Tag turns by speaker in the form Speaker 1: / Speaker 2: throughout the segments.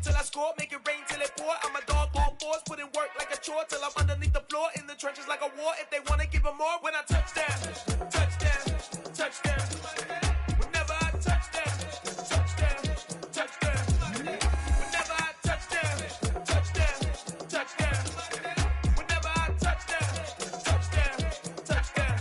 Speaker 1: till I score, make it rain till it pour. I'm a dog on fours, put in work like a chore till I'm underneath the floor, in the trenches like a war. If they wanna give them more, when I touch down, touchdown, touchdown. Whenever I touch down, touchdown, touchdown. Whenever I touch down, touchdown, touchdown. Whenever I touch down, touchdown, touchdown.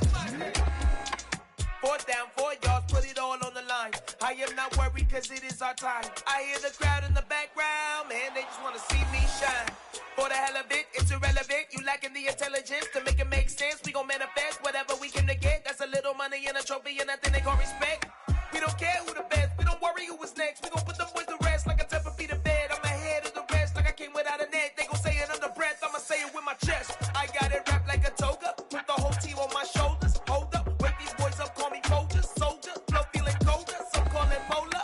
Speaker 1: 4th down, 4 yards, put it all on the line. I am not worried cause it is our time. I hear the crowd in the background, man, they just wanna see me shine. For the hell of it, it's irrelevant. You lacking the intelligence to make it make sense. We gon' manifest whatever we came to get. That's a little money and a trophy and nothing they call respect. We don't care who the best, we don't worry who was next. We gon' put them boys to rest like a Tempur-Pedic to bed. I'm ahead of the rest like I came without a net. They gon' say it under breath, I'ma say it with my chest. I got it wrapped like a toga, put the whole team on my shoulders. Hold up, wake these boys up, call me Folger, soldier. Flow feeling colder, some call it polar.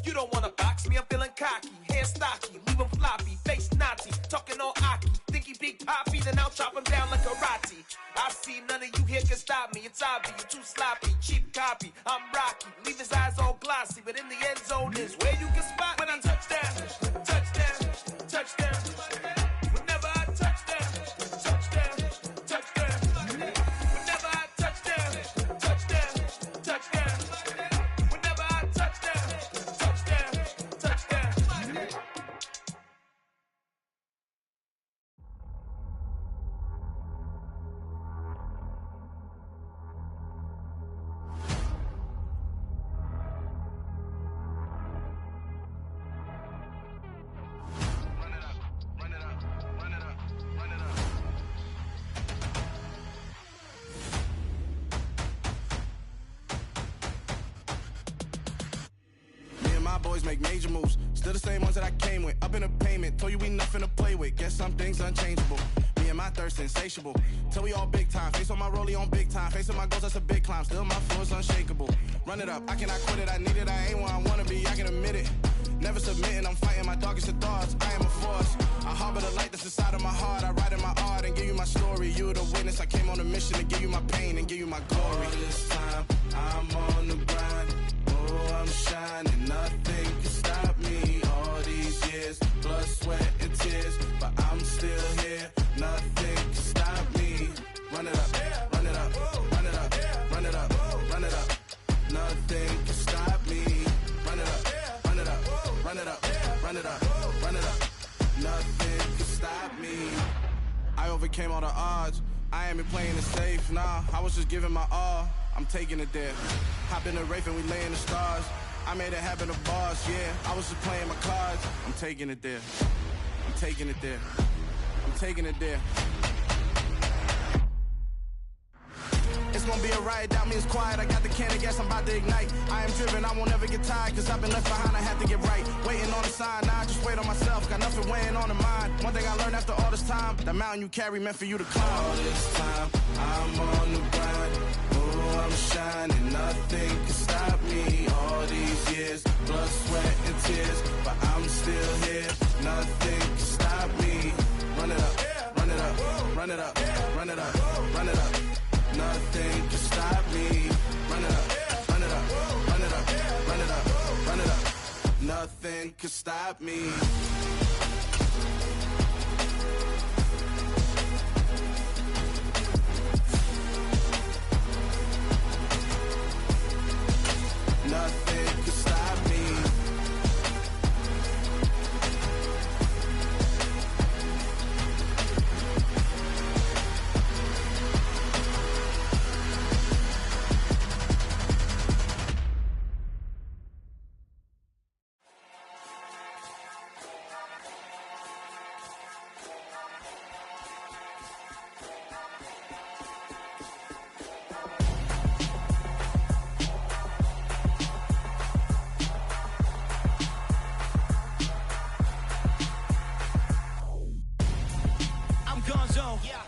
Speaker 1: You don't wanna box me, I'm feeling cocky. Hair stocky, leave him floppy, face naughty. Talking all aki, think he big poppy, then I'll chop him down like karate. I see none of you here can stop me. It's obvious, you too sloppy, cheap copy. I'm Rocky, leave his eyes all glossy, but in the end zone is where you can spot when I touch down, touchdown, touchdown. Whenever I touch down, touchdown, touchdown. Whenever I touch down, touchdown, touchdown. Whenever I touch down, touchdown, touchdown.
Speaker 2: My boys make major moves, still the same ones that I came with. Up in a payment, told you we nothing to play with. Guess some things unchangeable. Me and my thirst insatiable. Till we all big time. Face on my rollie on big time. Facing my goals, that's a big climb. Still my flow is unshakable. Run it up, I cannot quit it. I need it, I ain't where I wanna be. I can admit it. Never submitting, I'm fighting my darkest of thoughts. I am a force. I harbor the light that's inside of my heart. I write in my art and give you my story. You are the witness. I came on a mission to give you my pain and give you my glory. All this time, I'm on the grind. Oh, I'm shining, nothing can stop me. All these years, blood, sweat, and tears, but I'm still here. Nothing can stop me. Run it up, run it up, run it up, run it up, run it up. Nothing can stop me. Run it up, run it up, run it up, run it up, run it up. Nothing can stop me. I overcame all the odds. I ain't been playing it safe, nah. I was just giving my all. I'm taking it there. Hop in the Wraith and we lay in the stars. I made it happen to bars, yeah. I was just playing my cards. I'm taking it there. I'm taking it there. I'm taking it there. It's gonna be a riot, doubt me it's quiet. I got the can of gas, I'm about to ignite. I am driven, I won't ever get tired, cause I've been left behind, I have to get right. Waiting on the sign, now I just wait on myself. Got nothing weighing on the mind. One thing I learned after all this time, that mountain you carry meant for you to climb. All this time, I'm on the grind. Oh, I'm shining, nothing can stop me. All these years, blood, sweat, and tears, but I'm still here. Nothing can stop me. Run it up, run it up, run it up, run it up, run it up. Nothing can stop me. Run it up, run it up, run it up, run it up, run it up. Nothing can stop me. Nothing can stop me.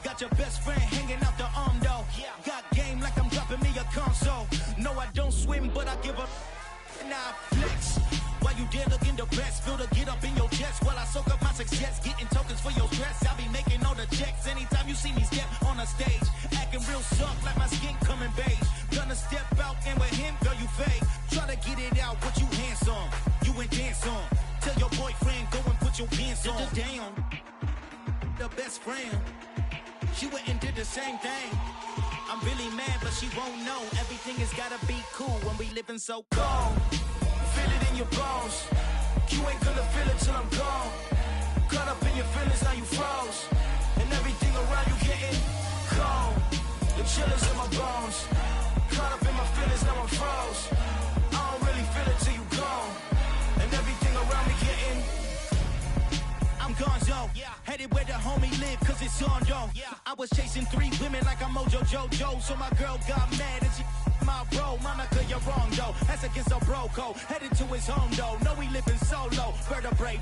Speaker 3: Got your best friend hanging out the arm though. Got game like I'm dropping me a console. No, I don't swim, but I give up. Now I flex. While you dare look in the best, feel the get up in your chest. While I soak up my success, getting tokens for your stress. I'll be making all the checks anytime you see me step on a stage. Acting real soft like my skin coming beige. Gonna step out and with him, girl, you fake. Try to get it out, but you handsome. You ain't dance on. Tell your boyfriend, go and put put your pants on. Down, the best friend. She went and did the same thing. I'm really mad, but she won't know. Everything has gotta be cool when we living so cold. Feel it in your bones. You ain't gonna feel it till I'm gone. Caught up in your feelings, now you froze. And everything around you getting cold. The chillers in my bones. Caught up in my feelings, now I'm froze. I don't really feel it till you gone. And everything around me getting I'm gonzo, headed where the homie live, cause it's on, yo. I was chasing 3 women like I'm Mojo Jojo, so my girl got mad and she my bro. Monica, you're wrong, though. That's against a bro code. Headed to his home, though. No, he living solo. Vertebrae,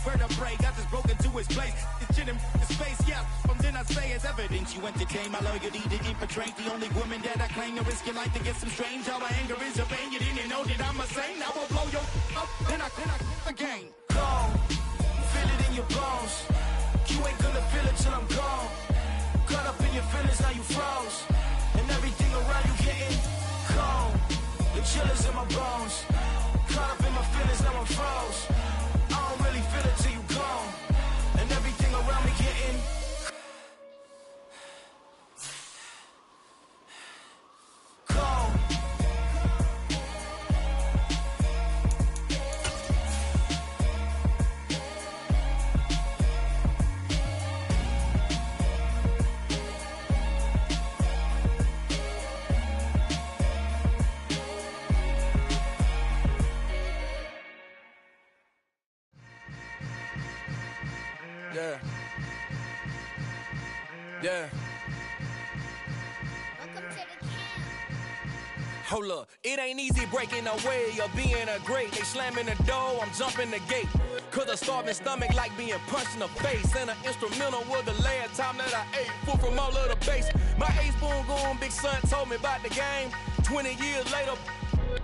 Speaker 3: got this broken to his place. It's shit in his face, yeah. From then I say it's evidence. You entertain my loyalty to infiltrate. The only woman that I claim to risk your life to get some strange. How my anger is a pain. You didn't know that I'm a saint. I will blow your up, then I again. Gone. Feel it in your bones. You ain't gonna feel it till I'm gone. Caught up in your feelings, now you froze. And everything around you getting cold. The chillers in my bones. Caught up in my feelings, now I'm froze. I don't really feel it till you gone. And everything around me getting cold.
Speaker 2: Yeah. Yeah.
Speaker 4: Welcome to the camp.
Speaker 1: Hold up, it ain't easy breaking away or being a great. They slamming the door, I'm jumping the gate. Cause a starving stomach like being punched in the face. And an instrumental was the last time that I ate. Full from all of the bass. My ace boom goon, big son told me about the game. 20 years later,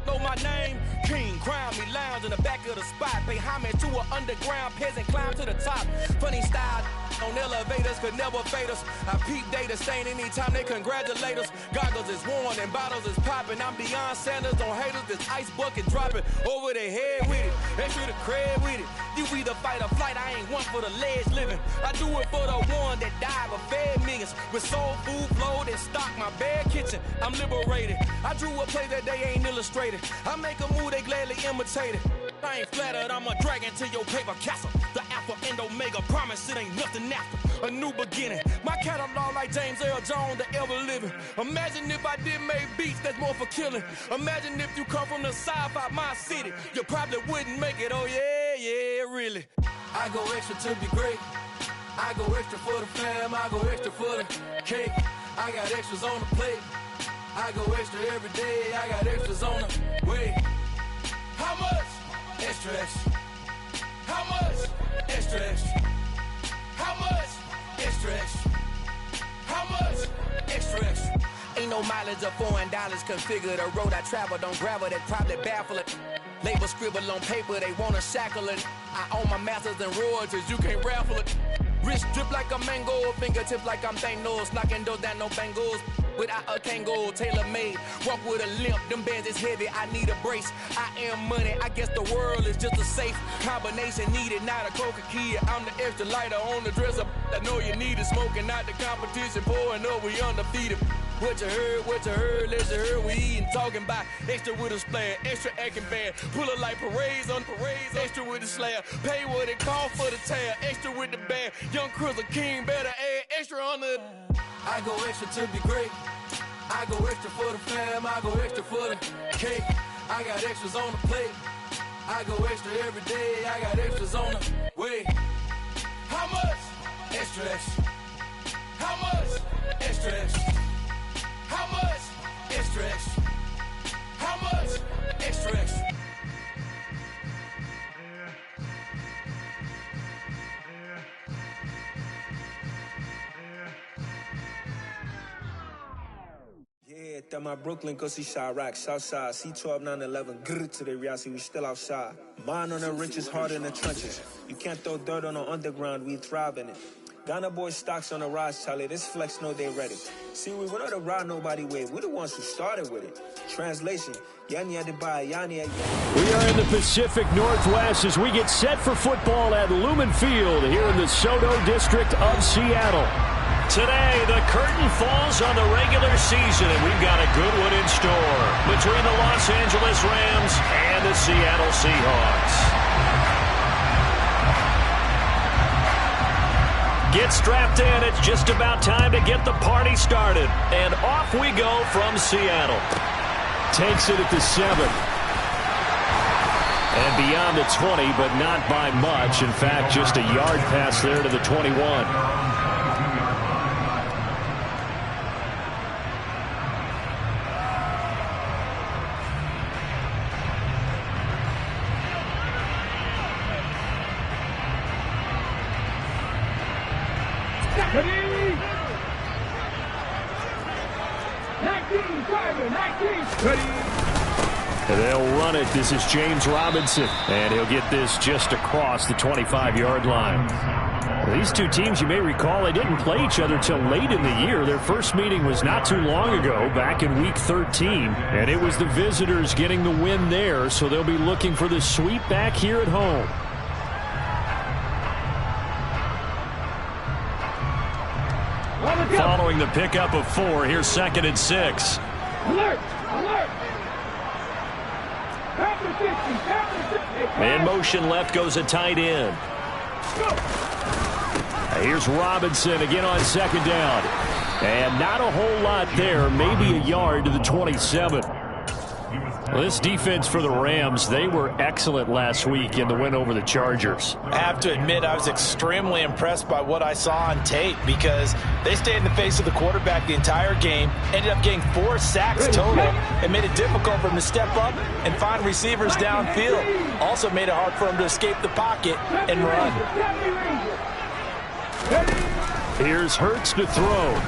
Speaker 1: know my name. King, crown me, lounge in the back of the spot. Pay homage to an underground peasant, climb to the top. Funny style on elevators could never fade us. I peep data stain anytime they congratulate us. Goggles is worn and bottles is popping. I'm Deion Sanders on haters, this ice bucket dropping over their head with it. Extra the cred with it. You either fight or flight, I ain't one for the ledge living. I do it for the one that died but fed millions. With soul food flowed and stocked my bad kitchen. I'm liberated. I drew a play that they ain't illustrated. I make a move, they gladly imitate it. I ain't flattered, I'm a dragon to your paper castle. The Alpha and Omega, promise it ain't nothing after. A new beginning. My catalog like James Earl Jones, the ever living. Imagine if I did make beats that's more for killing. Imagine if you come from the south out my city. You probably wouldn't make it, oh yeah, really. I go extra to be great. I go extra for the fam, I go extra for the cake. I got extras on the plate. I go extra every day, I got extras on the way. How much? Extra, extra. How much? Extra, extra. How much? Extra, extra. How much? Extra, extra. Ain't no mileage of $4 configure the road I travel. Don't gravel, that probably baffle it. Label scribble on paper, they wanna shackle it. I own my masters and royalties, you can't raffle it. Wrist drip like a mango, fingertips like I'm Thanos. Knocking those down, no bangles. Without a Kango, tailor-made. Walk with a limp, them bands is heavy, I need a brace. I am money, I guess the world is just a safe combination needed, not a coca key. I'm the extra lighter on the dresser. I know you need it, smoking out the competition, pouring up, we undefeated. What you heard, let you heard, we eatin', talking about extra with a splash, extra acting bad. Pull it like parades on parades, extra with the slab. Pay what it cost for the tab, extra with the band. Young Crizzle King, better add extra on the. I go extra to be great. I go extra for the fam, I go extra for the cake. I got extras on the plate. I go extra every day, I got extras on the way. How much? Extra, extra. How much? Extra, extra. How much? Extra, extra. How much? Extra, extra.
Speaker 5: Yeah, that my Brooklyn, cause he shot rock, Southside, C12, 911, grrr to the reality, we still outside. Mine on the riches, hard in the trenches. You can't throw dirt on the underground, we thrive in it. Ghana boy stocks on the rise, Charlie. This flex know they ready. See, we're not the ride nobody wave. We're the ones who started with it. Translation, Yani had to buy Yani.
Speaker 4: We are in the Pacific Northwest as we get set for football at Lumen Field here in the Soto district of Seattle.
Speaker 6: Today, the curtain falls on the regular season, and we've got a good one in store between the Los Angeles Rams and the Seattle Seahawks. Get strapped in. It's just about time to get the party started. And off we go from Seattle.
Speaker 4: Takes it at the 7. And beyond the 20, but not by much. In fact, just a yard pass there to the 21. And they'll run it. This is James Robinson. And he'll get this just across the 25-yard line. These two teams, you may recall, they didn't play each other till late in the year. Their first meeting was not too long ago, back in Week 13. And it was the visitors getting the win there, so they'll be looking for the sweep back here at home.
Speaker 6: Following the pickup of 4, here's 2nd and 6.
Speaker 7: Alert! Alert!
Speaker 6: In motion left goes a tight end.
Speaker 4: Here's Robinson again on 2nd down. And not a whole lot there, maybe a yard to the 27.
Speaker 6: Well, this defense for the Rams, they were excellent last week in the win over the Chargers.
Speaker 8: I have to admit, I was extremely impressed by what I saw on tape because they stayed in the face of the quarterback the entire game, ended up getting 4 sacks total, and made it difficult for him to step up and find receivers downfield. Also made it hard for him to escape the pocket and run.
Speaker 4: Here's Hurts to throw.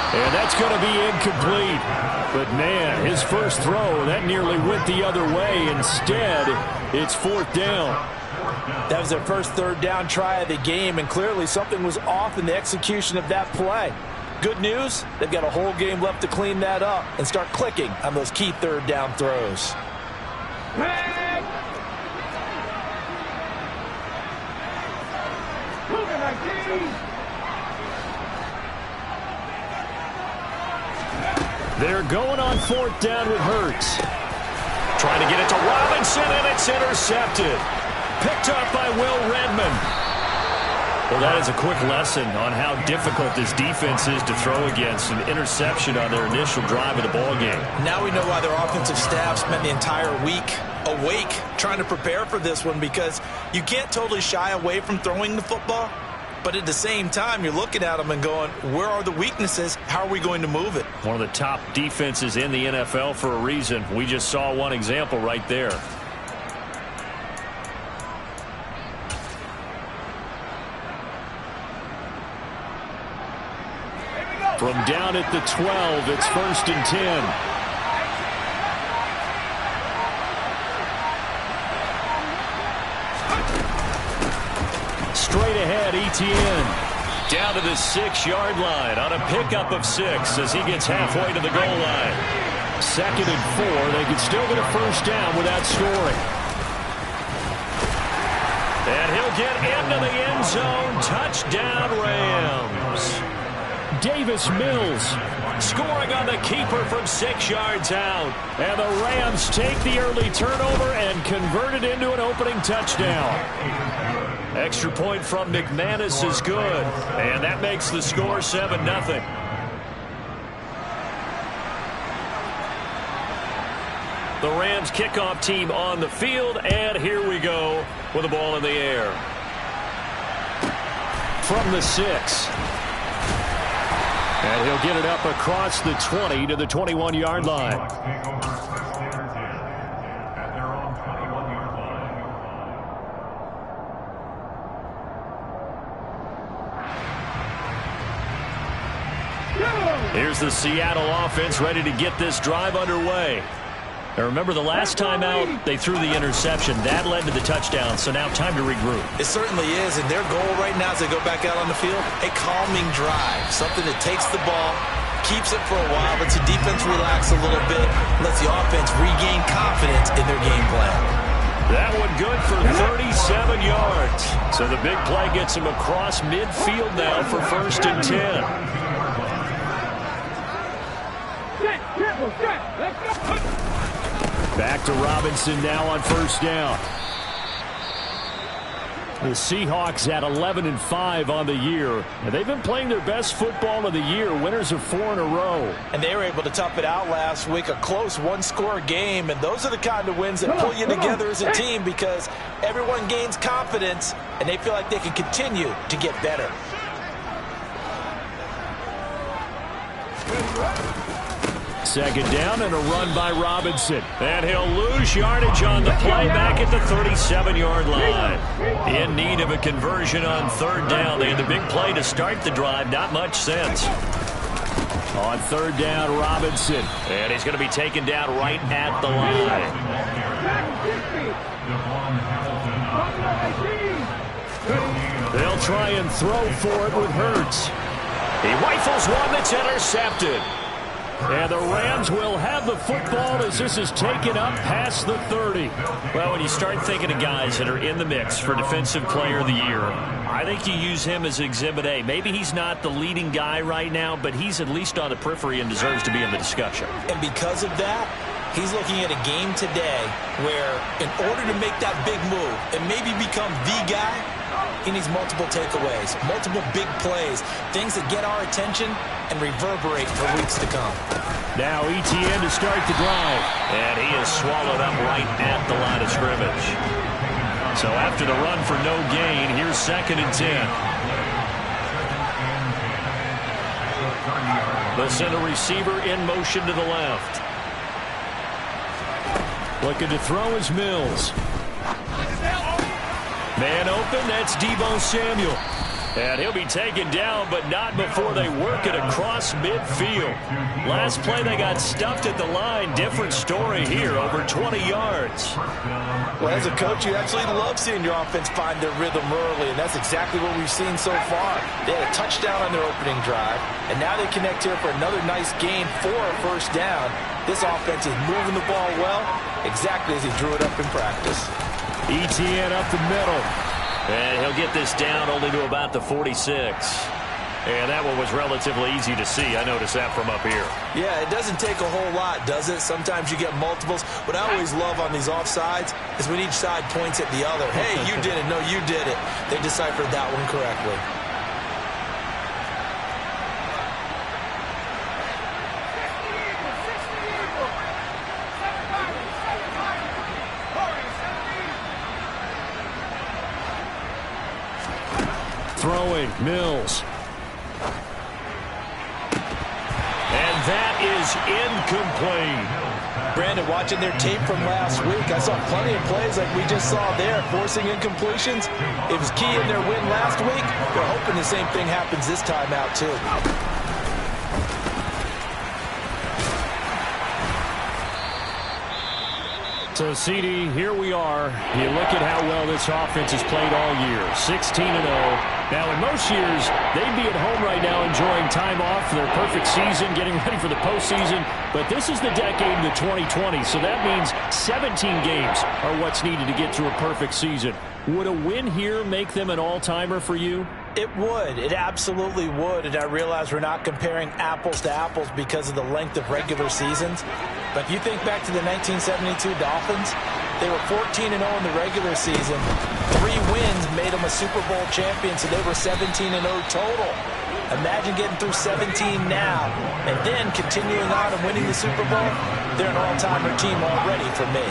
Speaker 4: And that's going to be incomplete. But, man, his first throw, that nearly went the other way. Instead, it's 4th down.
Speaker 8: That was their first 3rd down try of the game, and clearly something was off in the execution of that play. Good news, they've got a whole game left to clean that up and start clicking on those key 3rd down throws.
Speaker 4: They're going on 4th down with Hurts.
Speaker 6: Trying to get it to Robinson, and it's intercepted. Picked up by Will Redmond. Well, that is a quick lesson on how difficult this defense is to throw against. An interception on their initial drive of the ballgame.
Speaker 8: Now we know why their offensive staff spent the entire week awake trying to prepare for this one, because you can't totally shy away from throwing the football. But at the same time, you're looking at them and going, where are the weaknesses? How are we going to move it?
Speaker 6: One of the top defenses in the NFL for a reason. We just saw one example right there.
Speaker 4: From down at the 12, it's 1st and 10. Straight ahead, Etienne.
Speaker 6: Down to the 6-yard line on a pickup of 6 as he gets halfway to the goal line.
Speaker 4: 2nd and 4. They could still get a 1st down without scoring.
Speaker 6: And he'll get into the end zone. Touchdown, Rams.
Speaker 4: Davis Mills
Speaker 6: scoring on the keeper from 6 yards out.
Speaker 4: And the Rams take the early turnover and convert it into an opening touchdown.
Speaker 6: Extra point from McManus is good. And that makes the score 7-0. The Rams kickoff team on the field. And here we go with the ball in the air.
Speaker 4: From the 6. And he'll get it up across the 20 to the 21-yard line. Here's the Seattle offense ready to get this drive underway. Now remember, the last time out, they threw the interception. That led to the touchdown, so now time to regroup.
Speaker 8: It certainly is, and their goal right now as they go back out on the field, a calming drive, something that takes the ball, keeps it for a while, lets the defense relax a little bit, lets the offense regain confidence in their game plan.
Speaker 4: That one good for 37 yards. So the big play gets him across midfield now for 1st and 10. Back to Robinson now on 1st down. The Seahawks at 11-5 on the year, and they've been playing their best football of the year. Winners of 4 in a row.
Speaker 8: And they were able to tough it out last week, a close one-score game, and those are the kind of wins that pull you together as a team because everyone gains confidence, and they feel like they can continue to get better.
Speaker 4: Second down and a run by Robinson. And he'll lose yardage on the play back at the 37-yard line. In need of a conversion on 3rd down. They had the big play to start the drive. Not much sense. On 3rd down, Robinson. And he's going to be taken down right at the line. They'll try and throw for it with Hurts. He rifles one that's intercepted. And the Rams will have the football as this is taken up past the 30. Well, when you start thinking of guys that are in the mix for Defensive Player of the Year, I think you use him as Exhibit A. Maybe he's not the leading guy right now, but he's at least on the periphery and deserves to be in the discussion.
Speaker 8: And because of that, he's looking at a game today where in order to make that big move and maybe become the guy, he needs multiple takeaways, multiple big plays, things that get our attention and reverberate for weeks to come.
Speaker 4: Now ETN to start the drive. And he is swallowed up right at the line of scrimmage. So after the run for no gain, here's 2nd and 10. They'll send a receiver in motion to the left. Looking to throw is Mills. Man open, that's Deebo Samuel. And he'll be taken down, but not before they work it across midfield. Last play, they got stuffed at the line. Different story here, over 20 yards.
Speaker 8: Well, as a coach, you actually love seeing your offense find their rhythm early, and that's exactly what we've seen so far. They had a touchdown on their opening drive, and now they connect here for another nice gain for a 1st down. This offense is moving the ball well, exactly as he drew it up in practice.
Speaker 4: ETN up the middle. And he'll get this down only to about the 46. And that one was relatively easy to see. I noticed that from up here.
Speaker 8: Yeah, it doesn't take a whole lot, does it? Sometimes you get multiples. What I always love on these offsides is when each side points at the other. Hey, you did it. No, you did it. They deciphered that one correctly.
Speaker 4: Throwing, Mills. And that is incomplete.
Speaker 8: Brandon, watching their tape from last week, I saw plenty of plays like we just saw there, forcing incompletions. It was key in their win last week. They're hoping the same thing happens this time out, too.
Speaker 4: So, CD, here we are. You look at how well this offense has played all year. 16-0. Now, in most years, they'd be at home right now enjoying time off for their perfect season, getting ready for the postseason. But this is the decade of the 2020s, so that means 17 games are what's needed to get to a perfect season. Would a win here make them an all-timer for you?
Speaker 8: It would. It absolutely would. And I realize we're not comparing apples to apples because of the length of regular seasons. But if you think back to the 1972 Dolphins, they were 14-0 in the regular season. 3 wins made them a Super Bowl champion, so they were 17-0 total. Imagine getting through 17 now and then continuing on and winning the Super Bowl. They're an all-timer team already for me.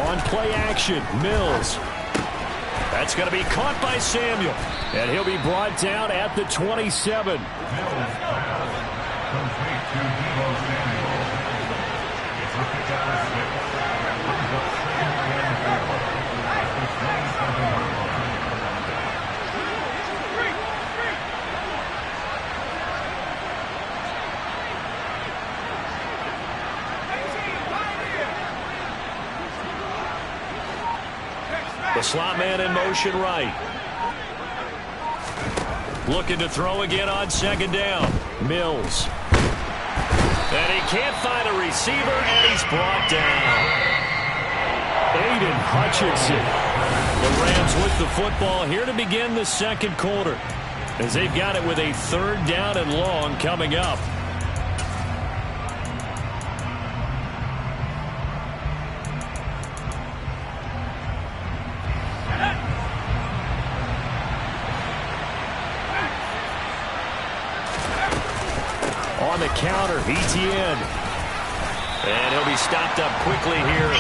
Speaker 4: On play action, Mills. That's going to be caught by Samuel. And he'll be brought down at the 27. The slot man in motion right. Looking to throw again on second down. Mills. And he can't find a receiver, and he's brought down. Aiden Hutchinson. The Rams with the football here to begin the second quarter, as they've got it with a 3rd down and long coming up. On the counter, ETN. And he'll be stopped up quickly here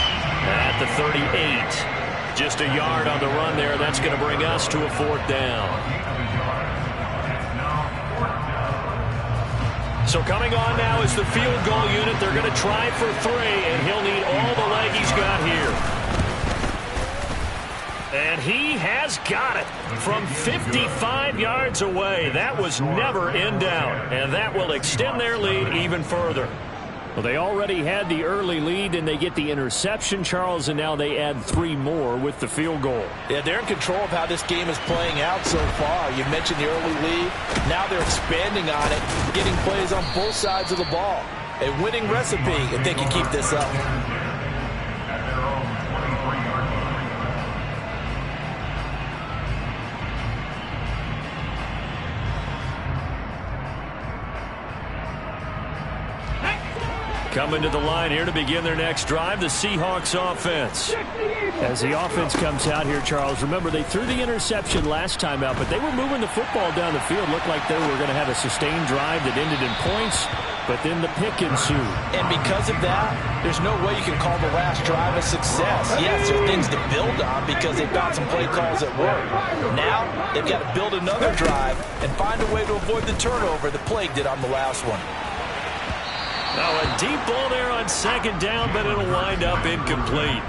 Speaker 4: at the 38. Just a yard on the run there. That's going to bring us to a 4th down. So coming on now is the field goal unit. They're going to try for 3, and he'll need all the leg he's got here. And he has got it from 55 yards away. That was never in doubt, and that will extend their lead even further. Well, they already had the early lead, and they get the interception, Charles, and now they add 3 more with the field goal.
Speaker 8: Yeah, they're in control of how this game is playing out so far. You mentioned the early lead. Now they're expanding on it, getting plays on both sides of the ball. A winning recipe if they can keep this up.
Speaker 4: Coming to the line here to begin their next drive, the Seahawks offense. As the offense comes out here, Charles, remember they threw the interception last time out, but they were moving the football down the field. Looked like they were going to have a sustained drive that ended in points, but then the pick ensued.
Speaker 8: And because of that, there's no way you can call the last drive a success. Yes, there are things to build on because they found some play calls that work. Now, they've got to build another drive and find a way to avoid the turnover that plagued it on the last one.
Speaker 4: Now a deep ball there on second down, but it'll wind up incomplete.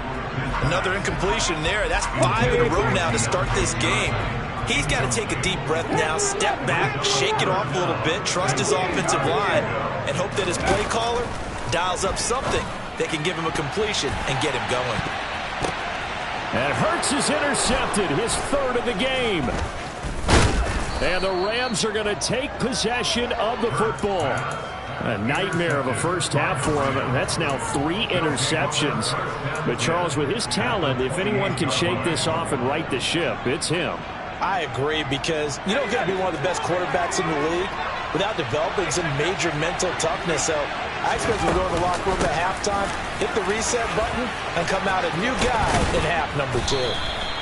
Speaker 8: Another incompletion there. That's 5 in a row now to start this game. He's got to take a deep breath now, step back, shake it off a little bit, trust his offensive line, and hope that his play caller dials up something that can give him a completion and get him going.
Speaker 4: And Hurts is intercepted, his 3rd of the game. And the Rams are going to take possession of the football. A nightmare of a first half for him. That's now 3 interceptions. But Charles, with his talent, if anyone can shake this off and right the ship, it's him.
Speaker 8: I agree, because you don't get to be one of the best quarterbacks in the league without developing some major mental toughness. So I expect him to go in the locker room at halftime, hit the reset button, and come out a new guy in half number 2.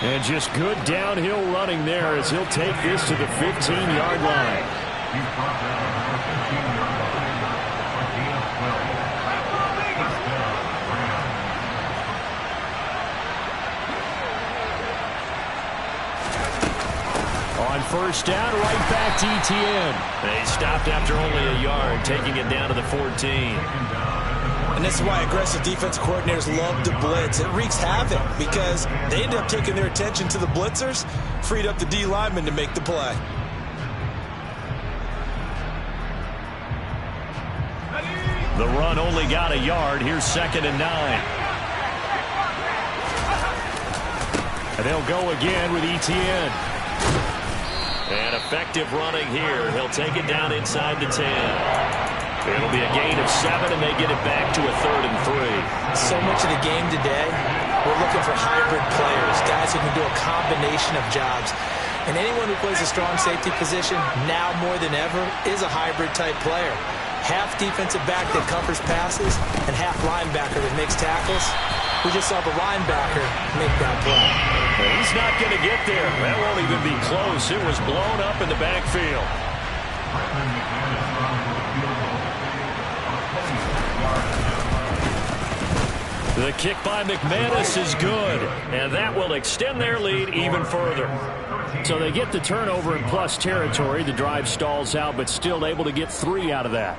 Speaker 4: And just good downhill running there as he'll take this to the 15-yard line. On first down, right back to ETN. They stopped after only a yard, taking it down to the 14.
Speaker 8: And this is why aggressive defense coordinators love to blitz. It wreaks havoc because they end up taking their attention to the blitzers, freed up the D lineman to make the play.
Speaker 4: The run only got a yard. Here's 2nd and 9. And they'll go again with ETN. And effective running here. He'll take it down inside the 10. It'll be a gain of 7, and they get it back to a 3rd and 3.
Speaker 8: So much of the game today, we're looking for hybrid players, guys who can do a combination of jobs. And anyone who plays a strong safety position, now more than ever, is a hybrid type player. Half defensive back that covers passes, and half linebacker that makes tackles. We just saw the linebacker make that play.
Speaker 4: And he's not going to get there. That won't even be close. It was blown up in the backfield. The kick by McManus is good, and that will extend their lead even further. So they get the turnover in plus territory. The drive stalls out, but still able to get 3 out of that.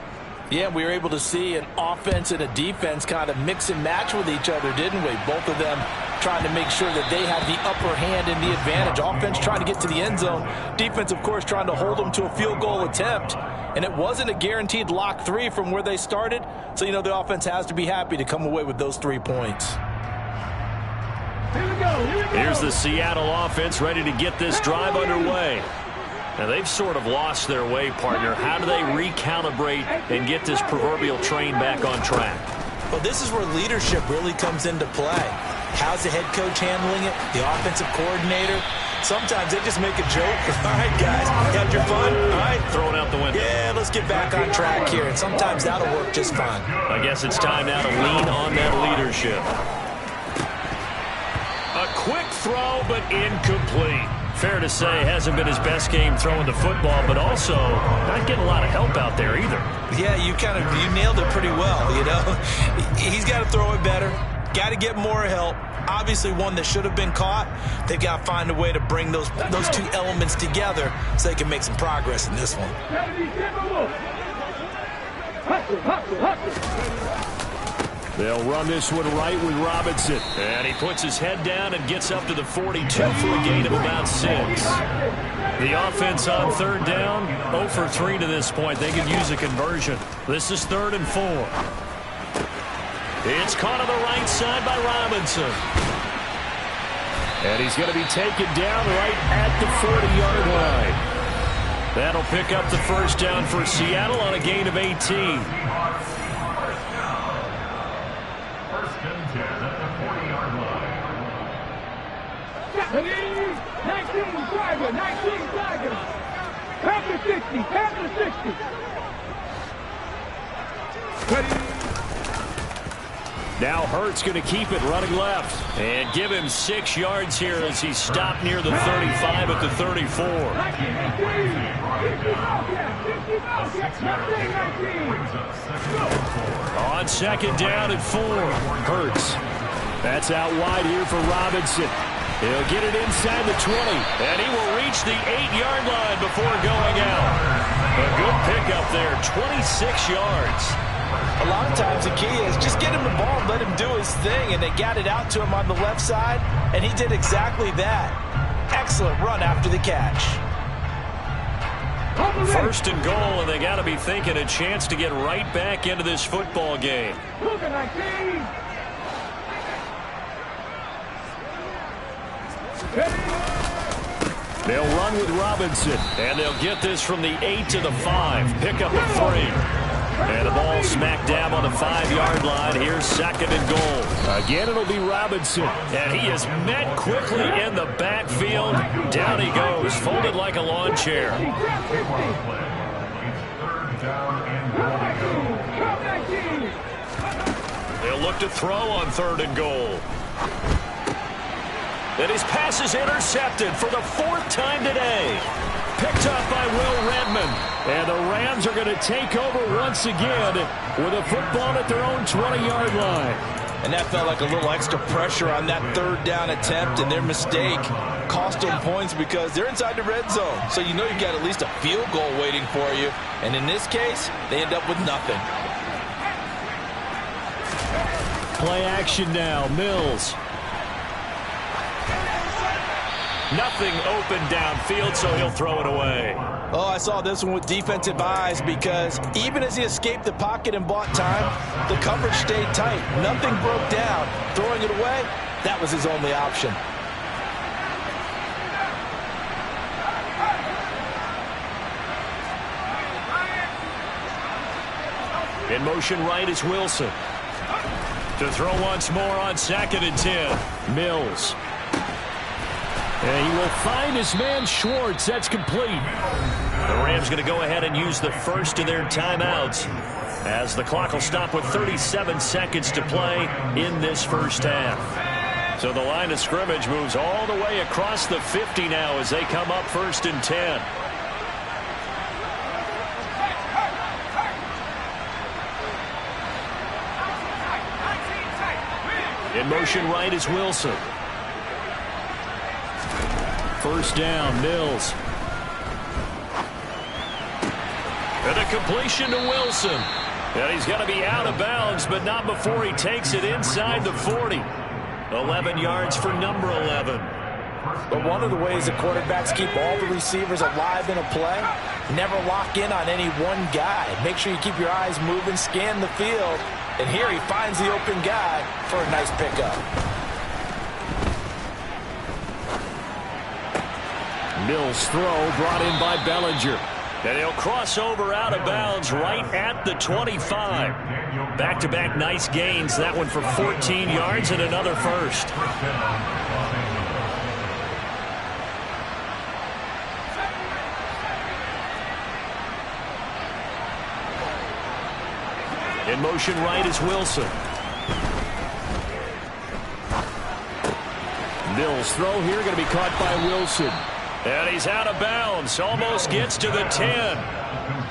Speaker 8: Yeah, we were able to see an offense and a defense kind of mix and match with each other, didn't we? Both of them trying to make sure that they had the upper hand and the advantage. Offense trying to get to the end zone. Defense, of course, trying to hold them to a field goal attempt. And it wasn't a guaranteed lock 3 from where they started. So, you know, the offense has to be happy to come away with those 3 points.
Speaker 4: Here's the Seattle offense ready to get this drive underway. Now, they've sort of lost their way, partner. How do they recalibrate and get this proverbial train back on track?
Speaker 8: Well, this is where leadership really comes into play. How's the head coach handling it? The offensive coordinator? Sometimes they just make a joke. All right, guys, you had your fun? All right.
Speaker 4: Throw it out the window.
Speaker 8: Yeah, let's get back on track here. And sometimes that'll work just fine.
Speaker 4: I guess it's time now to lean on that leadership. A quick throw, but incomplete. Fair to say, hasn't been his best game throwing the football, but also not getting a lot of help out there either.
Speaker 8: Yeah, you nailed it pretty well, you know. He's got to throw it better. Got to get more help. Obviously one that should have been caught. They've got to find a way to bring those two elements together so they can make some progress in this one.
Speaker 4: They'll run this one right with Robinson. And he puts his head down and gets up to the 42 for a gain of about 6. The offense on third down, 0 for 3 to this point. They could use a conversion. This is 3rd and 4. It's caught on the right side by Robinson. And he's going to be taken down right at the 40-yard line. That'll pick up the first down for Seattle on a gain of 18.
Speaker 9: First and 10 at the 40-yard line.
Speaker 7: 19 Tiger. Panther 60.
Speaker 4: Now Hurts going to keep it running left. And give him 6 yards here as he stopped near the 35 at the 34. On second down and 4. Hurts. That's out wide here for Robinson. He'll get it inside the 20. And he will reach the 8-yard line before going out. A good pickup there, 26 yards.
Speaker 8: A lot of times the key is just get him the ball and let him do his thing, and they got it out to him on the left side, and he did exactly that. Excellent run after the catch.
Speaker 4: First and goal, and they got to be thinking a chance to get right back into this football game. They'll run with Robinson, and they'll get this from the 8 to the 5. Pick up a 3. And the ball smack dab on the 5-yard line. Here's 2nd and goal. Again, it'll be Robinson. And he is met quickly in the backfield. Down he goes, folded like a lawn chair. They'll look to throw on 3rd and goal. And his pass is intercepted for the 4th time today. Picked up by Will Redmond. And the Rams are going to take over once again with a football at their own 20-yard line.
Speaker 8: And that felt like a little extra pressure on that 3rd down attempt, and their mistake cost them points because they're inside the red zone. So you know you've got at least a field goal waiting for you. And in this case, they end up with nothing.
Speaker 4: Play action now, Mills. Nothing open downfield, so he'll throw it away.
Speaker 8: Oh, I saw this one with defensive eyes because even as he escaped the pocket and bought time, the coverage stayed tight. Nothing broke down. Throwing it away, that was his only option.
Speaker 4: In motion right is Wilson. To throw once more on 2nd and 10. Mills. And he will find his man Schwartz. That's complete. The Rams going to go ahead and use the first of their timeouts as the clock will stop with 37 seconds to play in this first half. So the line of scrimmage moves all the way across the 50 now as they come up 1st and 10. In motion right is Wilson. First down, Mills. And a completion to Wilson. And he's going to be out of bounds, but not before he takes it inside the 40. 11 yards for number 11.
Speaker 8: But one of the ways the quarterbacks keep all the receivers alive in a play, never lock in on any one guy. Make sure you keep your eyes moving, scan the field. And here he finds the open guy for a nice pickup.
Speaker 4: Mills throw brought in by Bellinger. And he'll cross over out of bounds right at the 25. Back-to-back nice gains. That one for 14 yards and another first. In motion right is Wilson. Mills throw here going to be caught by Wilson. And he's out of bounds. Almost gets to the 10.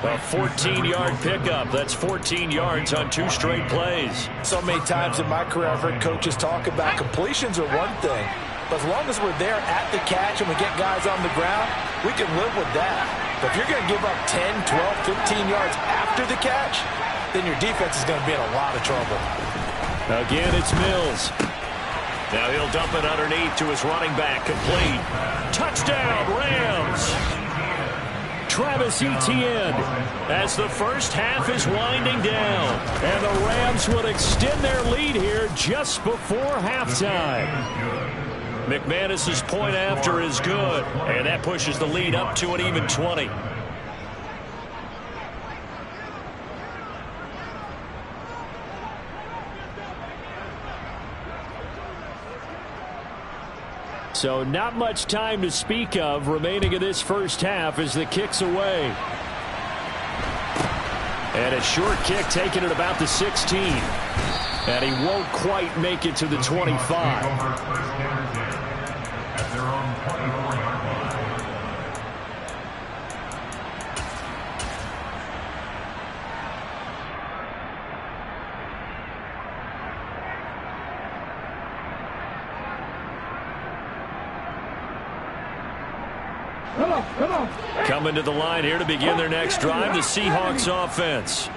Speaker 4: A 14-yard pickup. That's 14 yards on 2 straight plays.
Speaker 8: So many times in my career I've heard coaches talk about completions are one thing. But as long as we're there at the catch and we get guys on the ground, we can live with that. But if you're going to give up 10, 12, 15 yards after the catch, then your defense is going to be in a lot of trouble.
Speaker 4: Again, it's Mills. Now he'll dump it underneath to his running back. Complete. Touchdown, Rams. Travis Etienne as the first half is winding down. And the Rams would extend their lead here just before halftime. McManus's point after is good. And that pushes the lead up to an even 20. So not much time to speak of remaining in this first half as the kick's away. And a short kick taken at about the 16. And he won't quite make it to the 25. Coming to the line here to begin their next drive, the Seahawks offense.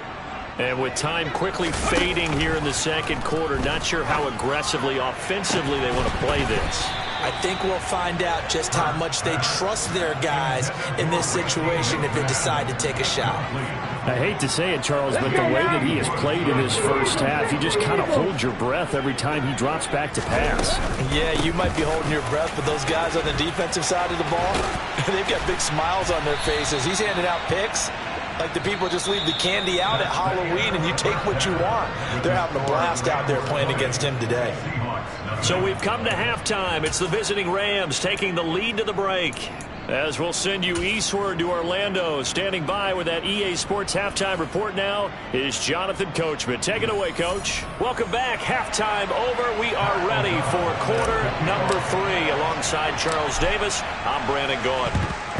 Speaker 4: And with time quickly fading here in the second quarter, not sure how aggressively, offensively they want to play this.
Speaker 8: I think we'll find out just how much they trust their guys in this situation if they decide to take a shot.
Speaker 4: I hate to say it, Charles, but the way that he has played in his first half, you just kind of hold your breath every time he drops back to pass.
Speaker 8: Yeah, you might be holding your breath, but those guys on the defensive side of the ball, they've got big smiles on their faces. He's handing out picks like the people just leave the candy out at Halloween and you take what you want. They're having a blast out there playing against him today.
Speaker 4: So we've come to halftime. It's the visiting Rams taking the lead to the break. As we'll send you eastward to Orlando. Standing by with that EA Sports halftime report now is Jonathan Coachman. Take it away, Coach. Welcome back. Halftime over. We are ready for quarter number 3. Alongside Charles Davis, I'm Brandon Gaudin.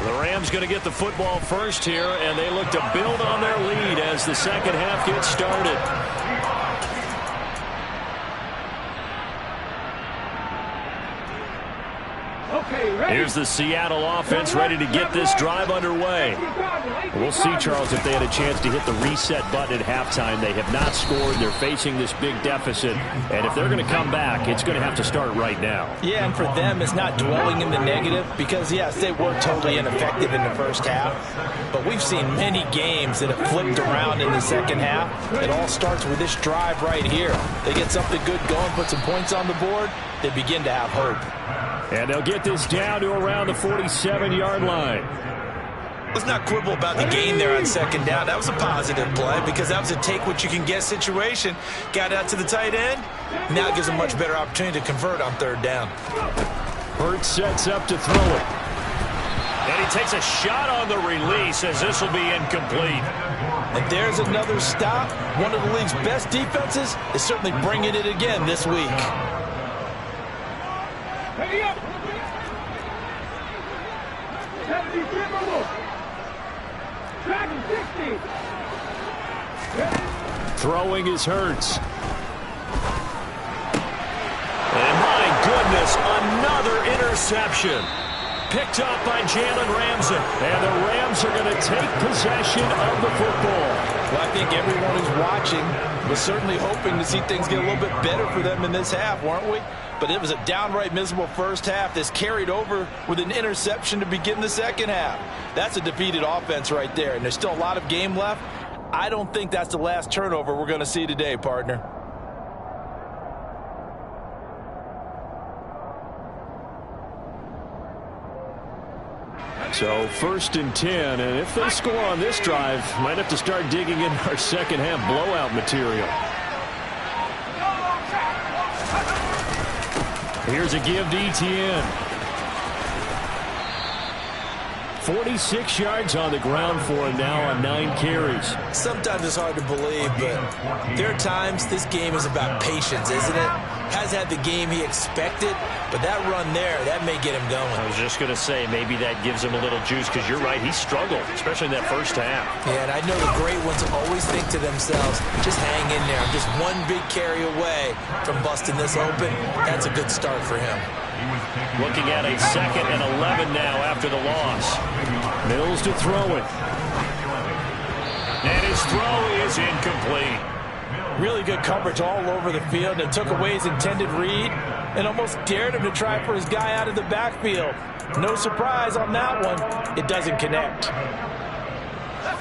Speaker 4: The Rams going to get the football first here, and they look to build on their lead as the second half gets started. Here's the Seattle offense ready to get this drive underway. We'll see, Charles, if they had a chance to hit the reset button at halftime. They have not scored. They're facing this big deficit. And if they're going to come back, it's going to have to start right now.
Speaker 8: Yeah, and for them, it's not dwelling in the negative because, yes, they were totally ineffective in the first half. But we've seen many games that have flipped around in the second half. It all starts with this drive right here. They get something good going, put some points on the board, they begin to have hope.
Speaker 4: And they'll get this down to around the 47-yard line.
Speaker 8: Let's not quibble about the gain there on second down. That was a positive play because that was a take-what-you-can-get situation. Got out to the tight end. Now it gives them a much better opportunity to convert on third down.
Speaker 4: Hurts sets up to throw it. And he takes a shot on the release as this will be incomplete.
Speaker 8: And there's another stop. One of the league's best defenses is certainly bringing it again this week.
Speaker 7: Hey up!
Speaker 4: Throwing is Hurts. And my goodness, another interception. Picked up by Jalen Ramsey. And the Rams are going to take possession of the football.
Speaker 8: Well, I think everyone who's watching was certainly hoping to see things get a little bit better for them in this half, weren't we? But it was a downright miserable first half that's carried over with an interception to begin the second half. That's a defeated offense right there, and there's still a lot of game left. I don't think that's the last turnover we're going to see today, partner.
Speaker 4: So 1st and 10, and if they score on this drive, might have to start digging in our second half blowout material. Here's a give to Etienne. 46 yards on the ground for him now on 9 carries.
Speaker 8: Sometimes it's hard to believe, but there are times this game is about patience, isn't it? Has had the game he expected, but that run there, that may get him going.
Speaker 4: I was just going to say, maybe that gives him a little juice, because you're right, he struggled, especially in that first half.
Speaker 8: Yeah, and I know the great ones always think to themselves, just hang in there. I'm just one big carry away from busting this open. That's a good start for him.
Speaker 4: Looking at a 2nd and 11 now after the loss. Mills to throw it. And his throw is incomplete.
Speaker 8: Really good coverage all over the field, and took away his intended read and almost dared him to try for his guy out of the backfield. No surprise on that one. It doesn't connect.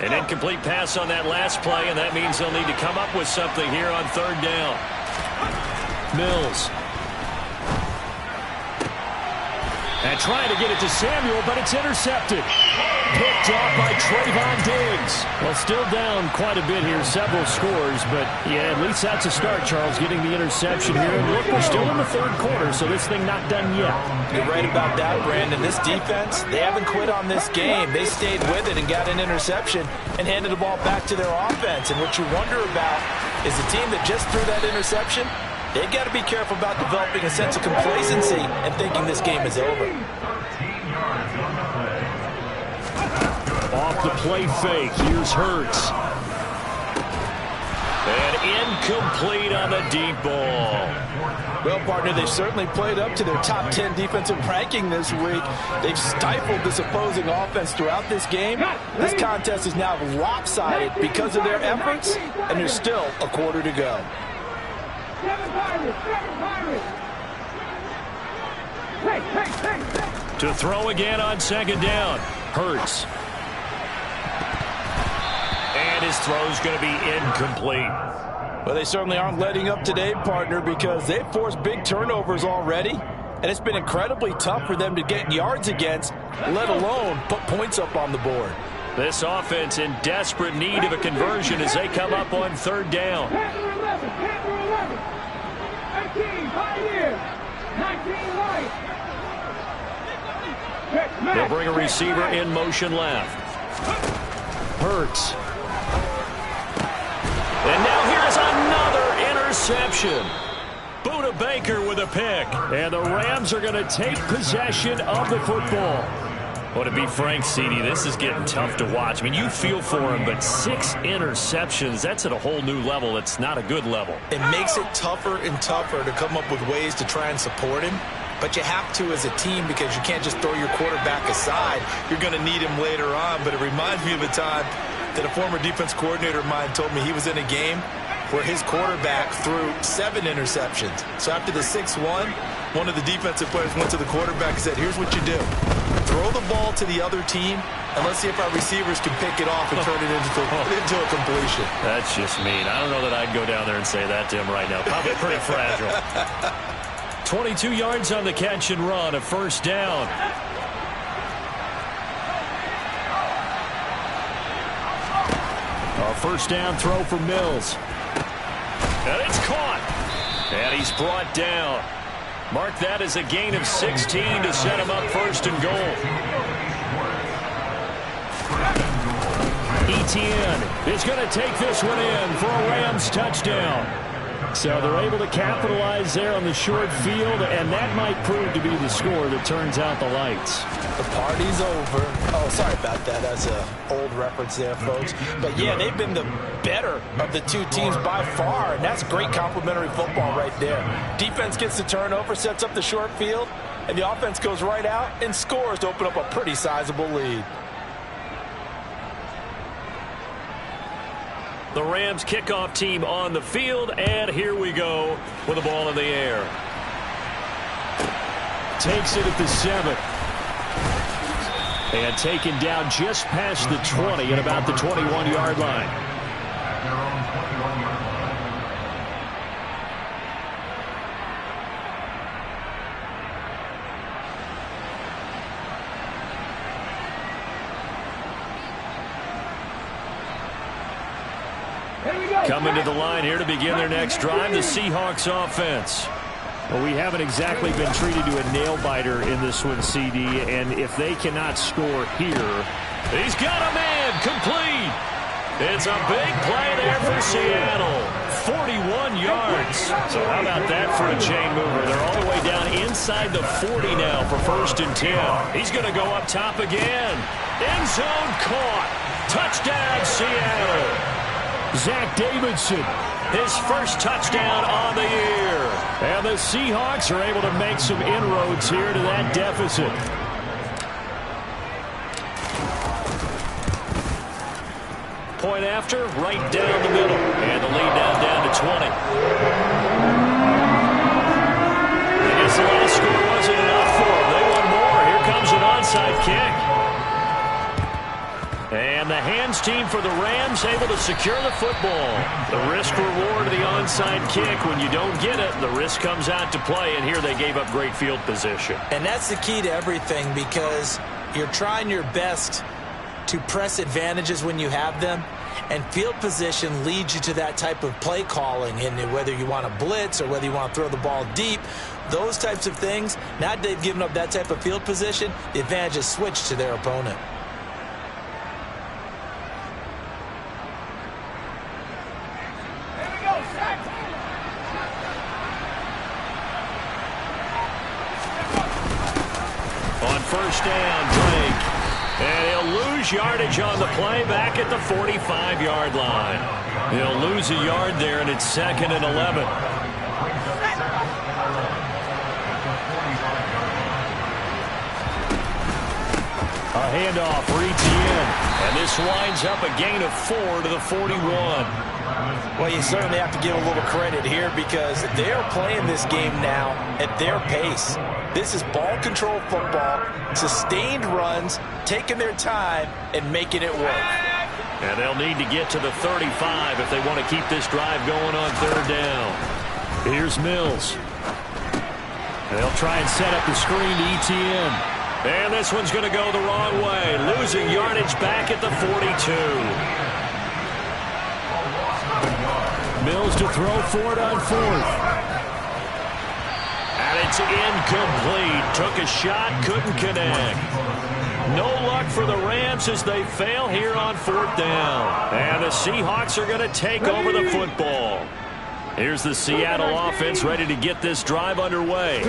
Speaker 4: An incomplete pass on that last play, and that means they'll need to come up with something here on 3rd down. Mills. And trying to get it to Samuel, but it's intercepted. Picked off by Trayvon Diggs. Well, still down quite a bit here, several scores, but yeah, at least that's a start, Charles, getting the interception here. And look, we're still in the 3rd quarter, so this thing not done yet.
Speaker 8: You're right about that, Brandon. This defense, they haven't quit on this game. They stayed with it and got an interception and handed the ball back to their offense. And what you wonder about is the team that just threw that interception, they've got to be careful about developing a sense of complacency and thinking this game is over.
Speaker 4: Off the play fake, here's Hurts. And incomplete on the deep ball.
Speaker 8: Well, partner, they've certainly played up to their top 10 defensive ranking this week. They've stifled this opposing offense throughout this game. This contest is now lopsided because of their efforts, and there's still a quarter to go.
Speaker 4: To throw again on 2nd down. Hurts. And his throw's going to be incomplete.
Speaker 8: Well, they certainly aren't letting up today, partner, because they've forced big turnovers already, and it's been incredibly tough for them to get yards against, let alone put points up on the board.
Speaker 4: This offense in desperate need of a conversion as they come up on 3rd down.
Speaker 7: 10 18, 5 years, 19 right.
Speaker 4: They'll bring a receiver in motion left. Hurts. And now here's another interception. Buda Baker with a pick. And the Rams are going to take possession of the football. Well, to be frank, CD, this is getting tough to watch. I mean, you feel for him, but 6 interceptions, that's at a whole new level. It's not a good level.
Speaker 8: It makes it tougher and tougher to come up with ways to try and support him. But you have to as a team, because you can't just throw your quarterback aside. You're going to need him later on. But it reminds me of a time that a former defense coordinator of mine told me he was in a game where his quarterback threw 7 interceptions. So after the 6-1, one of the defensive players went to the quarterback and said, here's what you do. Throw the ball to the other team, and let's see if our receivers can pick it off and turn it into a completion.
Speaker 4: That's just mean. I don't know that I'd go down there and say that to him right now. Probably pretty fragile. 22 yards on the catch and run, a 1st down. A 1st down throw for Mills. And it's caught. And he's brought down. Mark that as a gain of 16 to set him up 1st and goal. Etienne is going to take this one in for a Rams touchdown. So they're able to capitalize there on the short field, and that might prove to be the score that turns out the lights.
Speaker 8: The party's over. Oh, sorry about that. That's an old reference there, folks. But, yeah, they've been the better of the two teams by far, and that's great complimentary football right there. Defense gets the turnover, sets up the short field, and the offense goes right out and scores to open up a pretty sizable lead.
Speaker 4: The Rams kickoff team on the field, and here we go with the ball in the air. Takes it at the 7. And taken down just past the 20 at about the 21-yard line.
Speaker 9: Their own 21-yard line.
Speaker 4: Coming to the line here to begin their next drive, the Seahawks offense. Well, we haven't exactly been treated to a nail-biter in this one, CD, and if they cannot score here...
Speaker 6: He's got a man, complete. It's a big play there for Seattle. 41 yards. So how about that for a chain mover? They're all the way down inside the 40 now for 1st and 10. He's going to go up top again. End zone caught. Touchdown, Seattle.
Speaker 4: Zach Davidson,
Speaker 6: his first touchdown on the year.
Speaker 4: And the Seahawks are able to make some inroads here to that deficit.
Speaker 6: Point after, right down the middle. And the lead now down to 20. I guess the last score wasn't enough for them. They want more. Here comes an onside kick. And the hands team for the Rams able to secure the football. The risk reward of the onside kick. When you don't get it, the risk comes out to play. And here they gave up great field position.
Speaker 8: And that's the key to everything, because you're trying your best to press advantages when you have them. And field position leads you to that type of play calling. And whether you want to blitz or whether you want to throw the ball deep, those types of things, now that they've given up that type of field position, the advantage is switched to their opponent.
Speaker 6: On 1st down, Drake. And he'll lose yardage on the play back at the 45-yard line. He'll lose a yard there, and it's 2nd and 11.
Speaker 4: A handoff for Etienne.
Speaker 6: And this winds up a gain of 4 to the 41.
Speaker 8: Well, you certainly have to give a little credit here, because they're playing this game now at their pace. This is ball control football, sustained runs, taking their time, and making it work.
Speaker 6: And they'll need to get to the 35 if they want to keep this drive going on 3rd down.
Speaker 4: Here's Mills. They'll try and set up the screen to Etienne.
Speaker 6: And this one's going to go the wrong way, losing yardage back at the 42.
Speaker 4: Mills to throw for it on 4th.
Speaker 6: And it's incomplete. Took a shot, couldn't connect. No luck for the Rams as they fail here on 4th down. And the Seahawks are going to take over the football.
Speaker 4: Here's the Seattle offense ready to get this drive underway.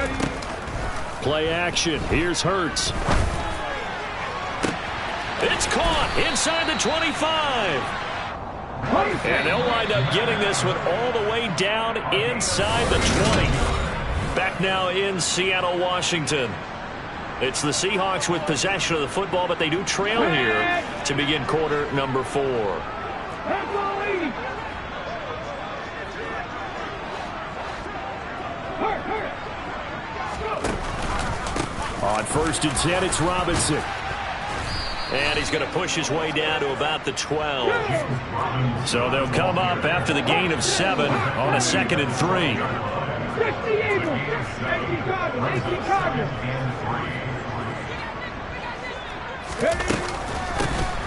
Speaker 4: Play action. Here's Hurts.
Speaker 6: It's caught inside the 25. And they'll wind up getting this one all the way down inside the 20. Back now in Seattle, Washington. It's the Seahawks with possession of the football, but they do trail here to begin quarter number 4.
Speaker 4: On 1st and 10, it's Robinson.
Speaker 6: And he's going to push his way down to about the 12. So they'll come up after the gain of 7 on a 2nd and 3.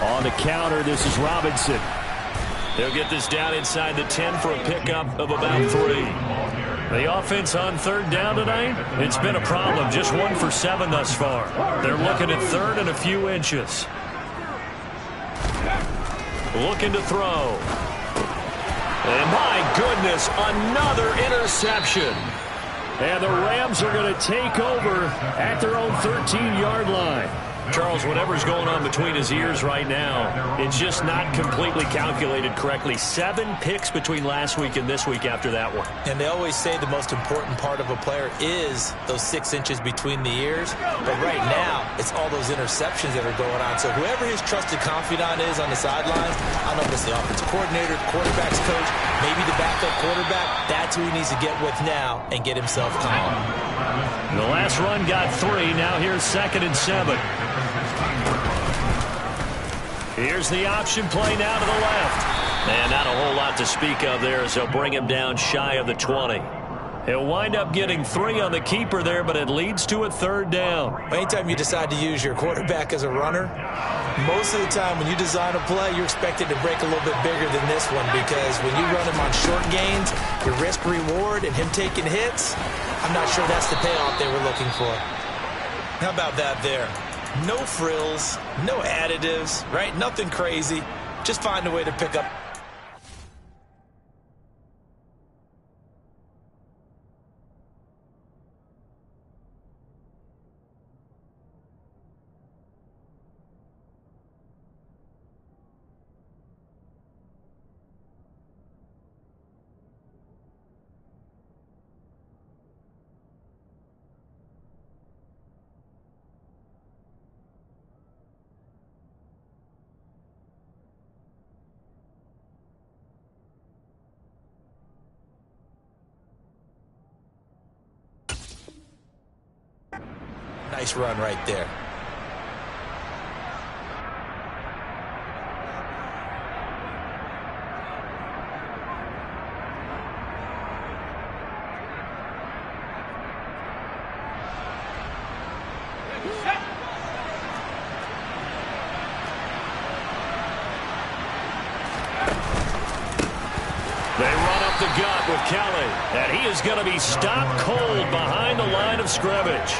Speaker 4: On the counter, this is Robinson.
Speaker 6: They'll get this down inside the 10 for a pickup of about 3. The offense on 3rd down tonight, it's been a problem. Just 1 for 7 thus far. They're looking at 3rd and a few inches. Looking to throw. And my goodness, another interception.
Speaker 4: And the Rams are going to take over at their own 13-yard line.
Speaker 6: Charles, whatever's going on between his ears right now, it's just not completely calculated correctly. 7 picks between last week and this week after that one.
Speaker 8: And they always say the most important part of a player is those 6 inches between the ears. But right now, it's all those interceptions that are going on. So whoever his trusted confidant is on the sidelines, I don't know if it's the offensive coordinator, the quarterback's coach, maybe the backup quarterback, that's who he needs to get with now and get himself calm.
Speaker 6: The last run got 3. Now here's 2nd and 7. Here's the option play now to the left. And not a whole lot to speak of there as they'll bring him down shy of the 20.
Speaker 4: He'll wind up getting 3 on the keeper there, but it leads to a 3rd down.
Speaker 8: Anytime you decide to use your quarterback as a runner, most of the time when you design a play, you're expected to break a little bit bigger than this one, because when you run him on short gains, your risk-reward and him taking hits, I'm not sure that's the payoff they were looking for. How about that there? No frills, no additives, right? Nothing crazy. Just find a way to pick up. Nice run right there.
Speaker 4: They run up the gut with Kelly, and he is going to be stopped cold behind the line of scrimmage.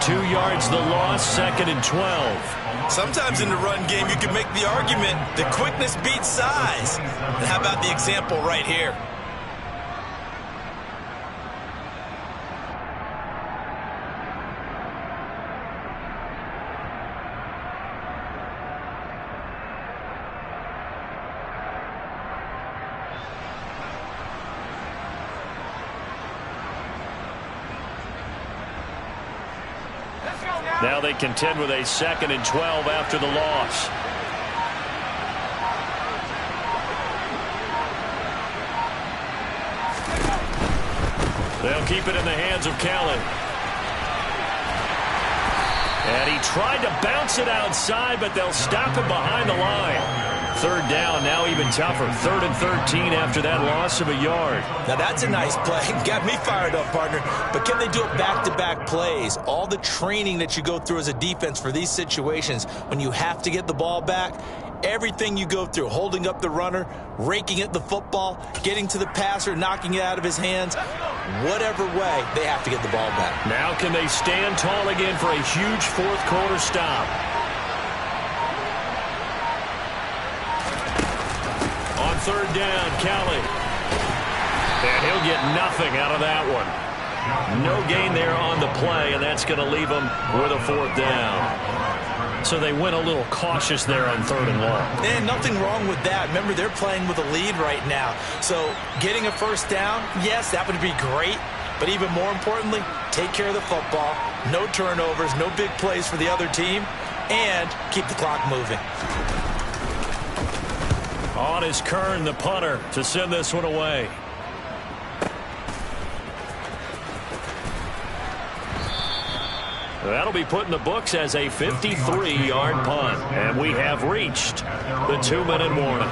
Speaker 4: 2 yards the loss, 2nd and 12.
Speaker 8: Sometimes in the run game, you can make the argument that quickness beats size. And how about the example right here?
Speaker 4: Now they contend with a 2nd and 12 after the loss. They'll keep it in the hands of Kelly. And he tried to bounce it outside, but they'll stop him behind the line. 3rd down, now even tougher. 3rd and 13 after that loss of a yard.
Speaker 8: Now that's a nice play. Got me fired up, partner. But can they do it back-to-back plays? All the training that you go through as a defense for these situations, when you have to get the ball back, everything you go through, holding up the runner, raking at the football, getting to the passer, knocking it out of his hands, whatever way, they have to get the ball back.
Speaker 4: Now can they stand tall again for a huge 4th quarter stop? On 3rd down, Kelly. And he'll get nothing out of that one. No gain there on the play, and that's going to leave him with a 4th down. So they went a little cautious there on 3rd and long.
Speaker 8: And nothing wrong with that. Remember, they're playing with a lead right now. So getting a 1st down, yes, that would be great. But even more importantly, take care of the football. No turnovers, no big plays for the other team, and keep the clock moving.
Speaker 4: On is Kern, the punter, to send this one away. That'll be put in the books as a 53-yard punt. And we have reached the 2-minute warning.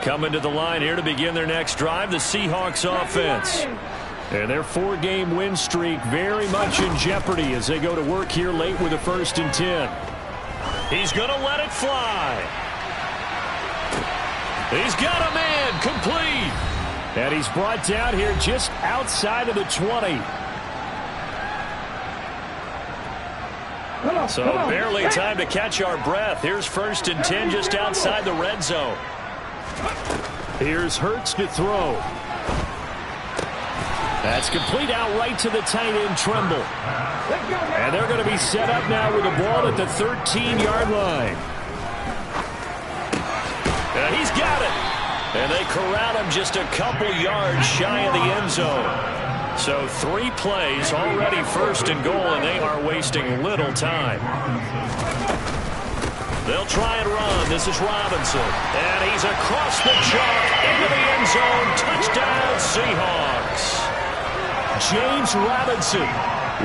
Speaker 4: Coming to the line here to begin their next drive, the Seahawks offense. And their 4-game win streak very much in jeopardy as they go to work here late with a 1st and 10. He's going to let it fly. He's got a man complete. And he's brought down here just outside of the 20. So barely time to catch our breath. Here's 1st and 10 just outside the red zone. Here's Hurts to throw. That's complete out right to the tight end, Trimble. And they're going to be set up now with the ball at the 13-yard line. And he's got it. And they corral him just a couple yards shy of the end zone. So 3 plays, already 1st and goal, and they are wasting little time. They'll try and run. This is Robinson. And he's across the chalk into the end zone. Touchdown, Seahawks. James Robinson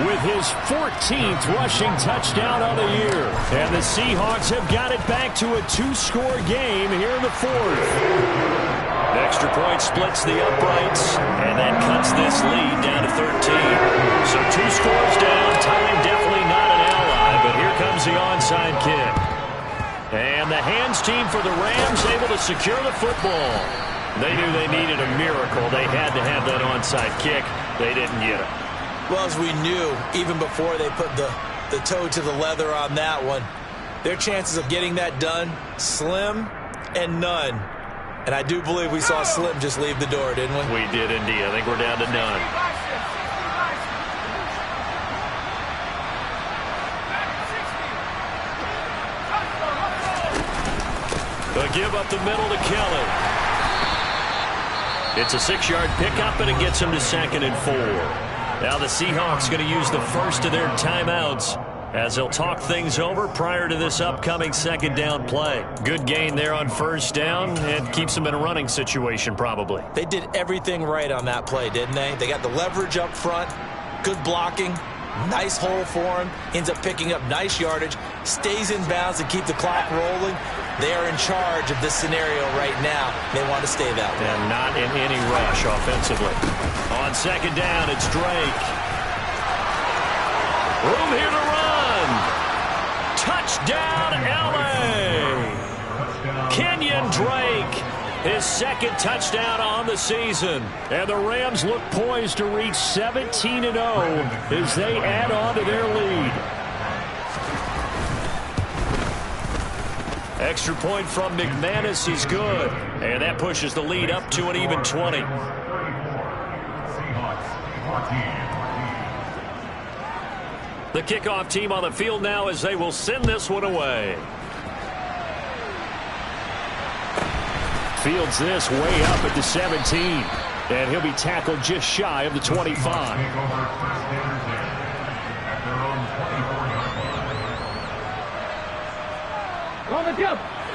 Speaker 4: with his 14th rushing touchdown of the year. And the Seahawks have got it back to a 2-score game here in the fourth. The extra point splits the uprights, and that cuts this lead down to 13. So 2 scores down, time definitely not an ally, but here comes the onside kick. And the hands team for the Rams able to secure the football. They knew they needed a miracle. They had to have that onside kick. They didn't get it.
Speaker 8: Well, as we knew, even before they put the toe to the leather on that one, their chances of getting that done, slim and none. And I do believe we saw Slim just leave the door, didn't we?
Speaker 4: We did indeed. I think we're down to none. The give up the middle to Kelly. It's a 6-yard pickup, and it gets him to 2nd and 4. Now the Seahawks going to use the first of their timeouts as they'll talk things over prior to this upcoming 2nd down play. Good gain there on 1st down. It keeps them in a running situation probably.
Speaker 8: They did everything right on that play, didn't they? They got the leverage up front, good blocking, nice hole for him, ends up picking up nice yardage, stays in bounds and keep the clock rolling. They are in charge of this scenario right now. They want to stay that way.
Speaker 4: And not in any rush offensively. On 2nd down, it's Drake. Room here to run. Touchdown, L.A. Kenyon Drake, his 2nd touchdown on the season. And the Rams look poised to reach 17-0 as they add on to their lead. Extra point from McManus is good. And that pushes the lead up to an even 20. The kickoff team on the field now as they will send this one away. Fields this way up at the 17. And he'll be tackled just shy of the 25.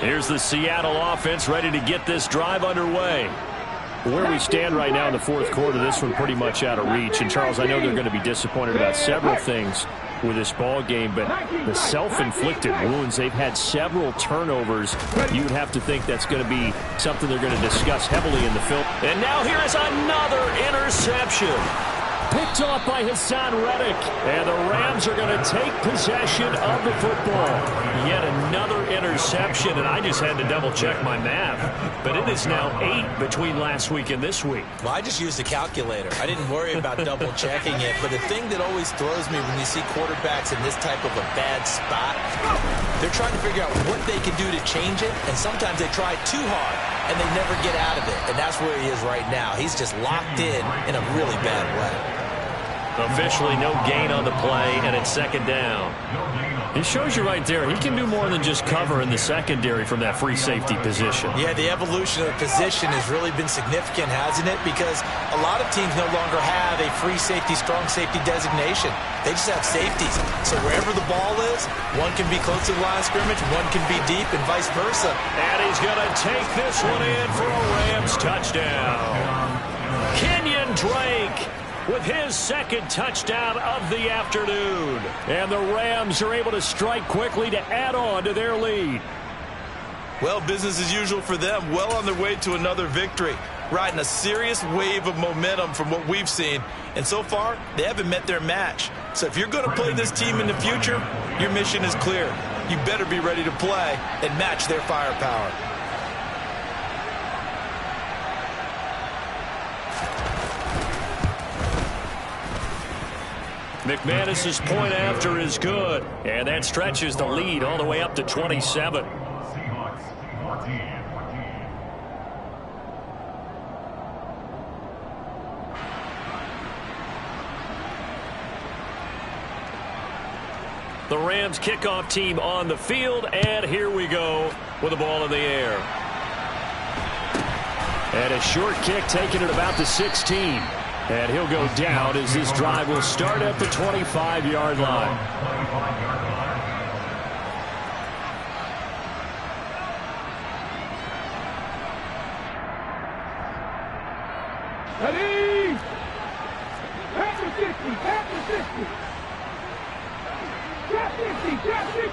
Speaker 4: Here's the Seattle offense ready to get this drive underway. Where we stand right now in the 4th quarter, this one pretty much out of reach. And, Charles, I know they're going to be disappointed about several things with this ball game, but the self-inflicted wounds, they've had several turnovers. You would have to think that's going to be something they're going to discuss heavily in the film. And now here is another interception. Picked off by Hassan Reddick. And the Rams are going to take possession of the football. Yet another interception, and I just had to double-check my math. But it is now 8 between last week and this week.
Speaker 8: Well, I just used a calculator. I didn't worry about double-checking it. But the thing that always throws me when you see quarterbacks in this type of a bad spot, they're trying to figure out what they can do to change it. And sometimes they try too hard, and they never get out of it. And that's where he is right now. He's just locked in a really bad way.
Speaker 4: Officially no gain on the play, and it's 2nd down. He shows you right there, he can do more than just cover in the secondary from that free safety position.
Speaker 8: Yeah, the evolution of the position has really been significant, hasn't it? Because a lot of teams no longer have a free safety, strong safety designation. They just have safeties. So wherever the ball is, one can be close to the line of scrimmage, one can be deep, and vice versa.
Speaker 4: And he's going to take this one in for a Rams touchdown. Kenyon Drake with his 2nd touchdown of the afternoon. And the Rams are able to strike quickly to add on to their lead.
Speaker 8: Well, business as usual for them. Well on their way to another victory. Riding a serious wave of momentum from what we've seen. And so far, they haven't met their match. So if you're going to play this team in the future, your mission is clear. You better be ready to play and match their firepower.
Speaker 4: McManus's point after is good, and that stretches the lead all the way up to 27. The Rams kickoff team on the field, and here we go with the ball in the air. And a short kick taken at about the 16. And he'll go down as this drive will start at the 25-yard line.
Speaker 7: Ready? Pass the 60, pass the 60.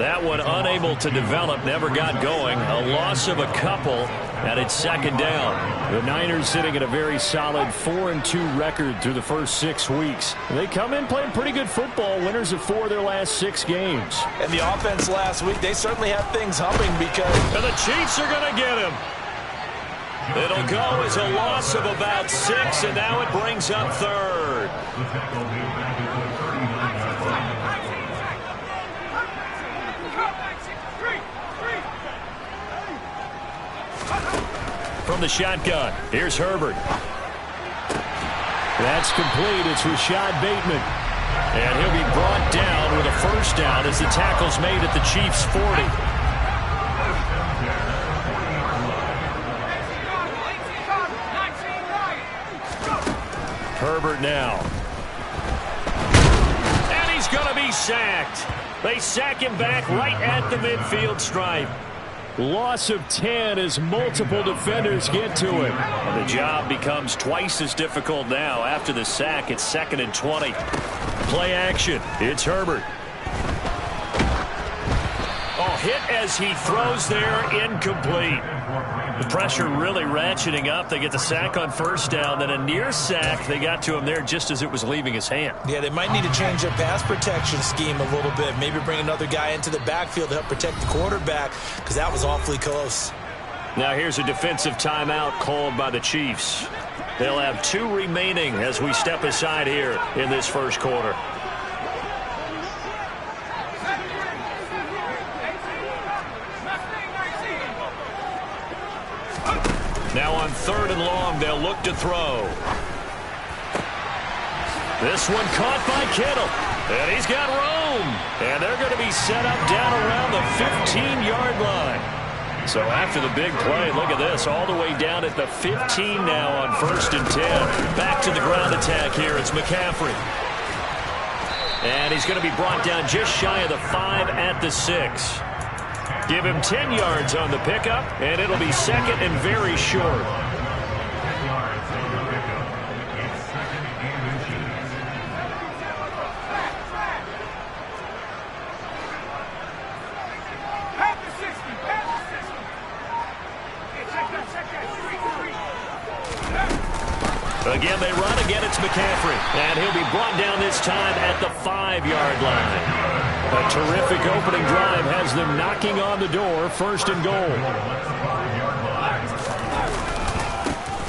Speaker 4: That one unable to develop, never got going. A loss of a couple, and it's second down. The Niners sitting at a very solid 4-2 record through the first 6 weeks. They come in playing pretty good football, winners of 4 of their last 6 games.
Speaker 8: And the offense last week, they certainly have things humming because...
Speaker 4: And the Chiefs are going to get him. It'll go as a loss of about 6, and now it brings up third. From the shotgun, here's Herbert. That's complete. It's Rashad Bateman. And he'll be brought down with a first down as the tackle's made at the Chiefs' 40. Herbert now. And he's going to be sacked. They sack him back right at the midfield stripe. Loss of 10 as multiple defenders get to him. And the job becomes twice as difficult now. After the sack, it's 2nd and 20. Play action. It's Herbert. Oh, hit as he throws there, incomplete. The pressure really ratcheting up. They get the sack on first down, then a near sack. They got to him there just as it was leaving his hand.
Speaker 8: Yeah, they might need to change their pass protection scheme a little bit. Maybe bring another guy into the backfield to help protect the quarterback because that was awfully close.
Speaker 4: Now here's a defensive timeout called by the Chiefs. They'll have 2 remaining as we step aside here in this first quarter. Now on 3rd and long, they'll look to throw. This one caught by Kittle. And he's got room. And they're going to be set up down around the 15-yard line. So after the big play, look at this, all the way down at the 15 now on 1st and 10. Back to the ground attack here. It's McCaffrey. And he's going to be brought down just shy of the 5 at the 6. Give him 10 yards on the pickup, and it'll be 2nd and very short. Again, they run. Again, it's McCaffrey. And he'll be brought down this time at the 5-yard line. A terrific opening drive has them knocking on the door. 1st and goal.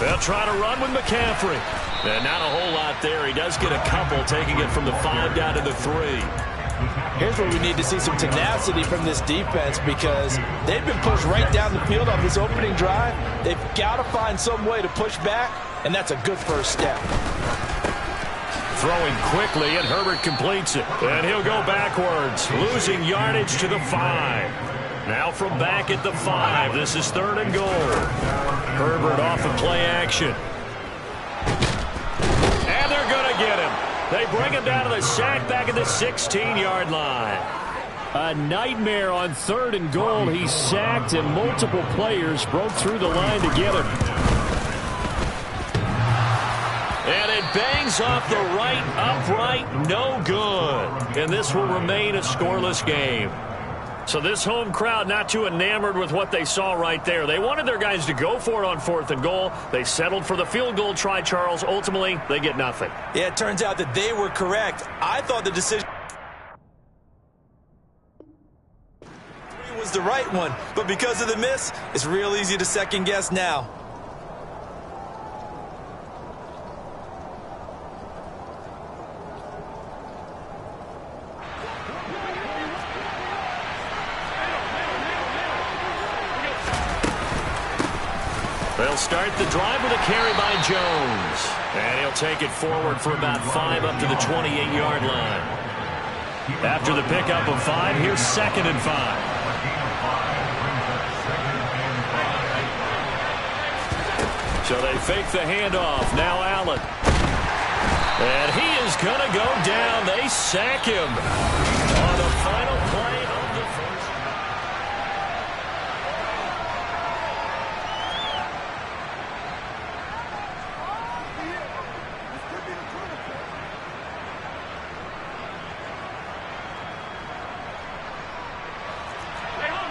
Speaker 4: They'll try to run with McCaffrey. And not a whole lot there. He does get a couple, taking it from the 5 down to the 3.
Speaker 8: Here's where we need to see some tenacity from this defense because they've been pushed right down the field on this opening drive. They've got to find some way to push back, and that's a good first step.
Speaker 4: Throwing quickly, and Herbert completes it. And he'll go backwards, losing yardage to the 5. Now from back at the 5, this is 3rd and goal. Herbert off of play action. And they're going to get him. They bring him down to the sack back at the 16-yard line. A nightmare on 3rd and goal. He's sacked, and multiple players broke through the line to get him. And it bangs off the right upright, no good. And this will remain a scoreless game. So this home crowd not too enamored with what they saw right there. They wanted their guys to go for it on 4th and goal. They settled for the field goal try, Charles. Ultimately, they get nothing.
Speaker 8: Yeah, it turns out that they were correct. I thought the decision was the right one, but because of the miss, it's real easy to second guess now.
Speaker 4: They'll start the drive with a carry by Jones. And he'll take it forward for about 5 up to the 28-yard line. After the pickup of 5, here's 2nd and 5. So they fake the handoff. Now Allen. And he is going to go down. They sack him on the final play of the first.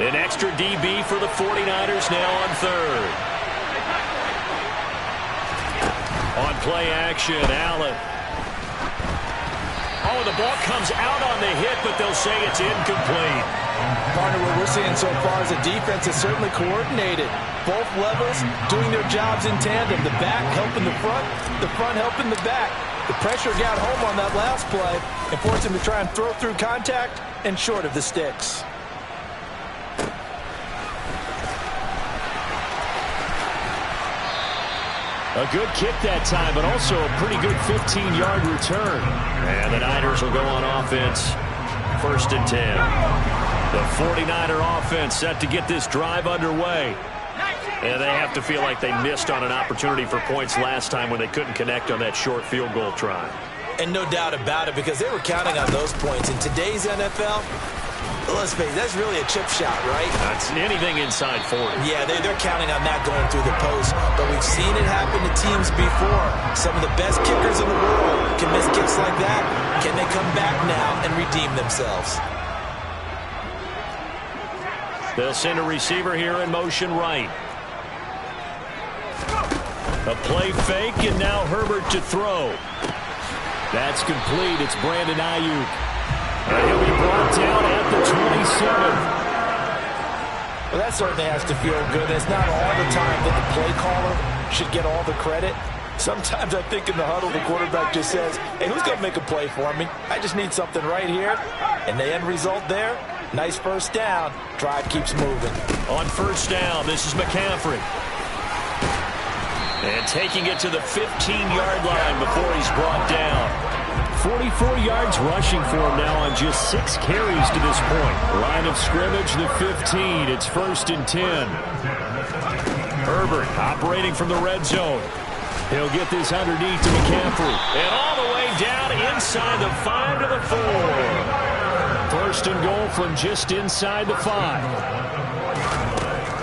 Speaker 6: An extra DB for the 49ers now on third. On play action, Allen. Oh, the ball comes out on the hit, but they'll say it's incomplete.
Speaker 8: Partner, what we're seeing so far is the defense is certainly coordinated. Both levels doing their jobs in tandem. The back helping the front helping the back. The pressure got home on that last play and forced him to try and throw through contact and short of the sticks.
Speaker 6: A good kick that time, but also a pretty good 15-yard return. And the Niners will go on offense. 1st and 10. The 49er offense set to get this drive underway. And they have to feel like they missed on an opportunity for points last time when they couldn't connect on that short field goal try.
Speaker 8: And no doubt about it, because they were counting on those points. In today's NFL, let's face it, that's really a chip shot, right?
Speaker 6: That's anything inside 40.
Speaker 8: Yeah, they're counting on that going through the post. But we've seen it happen to teams before. Some of the best kickers in the world can miss kicks like that. Can they come back now and redeem themselves?
Speaker 6: They'll send a receiver here in motion right. A play fake, and now Herbert to throw. That's complete. It's Brandon Ayuk. And he'll be brought down at the 27.
Speaker 8: Well, that certainly has to feel good. It's not all the time that the play caller should get all the credit. Sometimes I think in the huddle, the quarterback just says, hey, who's going to make a play for me? I just need something right here. And the end result there, nice first down. Drive keeps moving.
Speaker 6: On first down, this is McCaffrey. And taking it to the 15-yard line before he's brought down. 44 yards rushing for him now on just 6 carries to this point. Line of scrimmage, the 15. It's 1st and 10. Herbert operating from the red zone. He'll get this underneath to McCaffrey. And all the way down inside the 5 to the 4. 1st and goal from just inside the 5.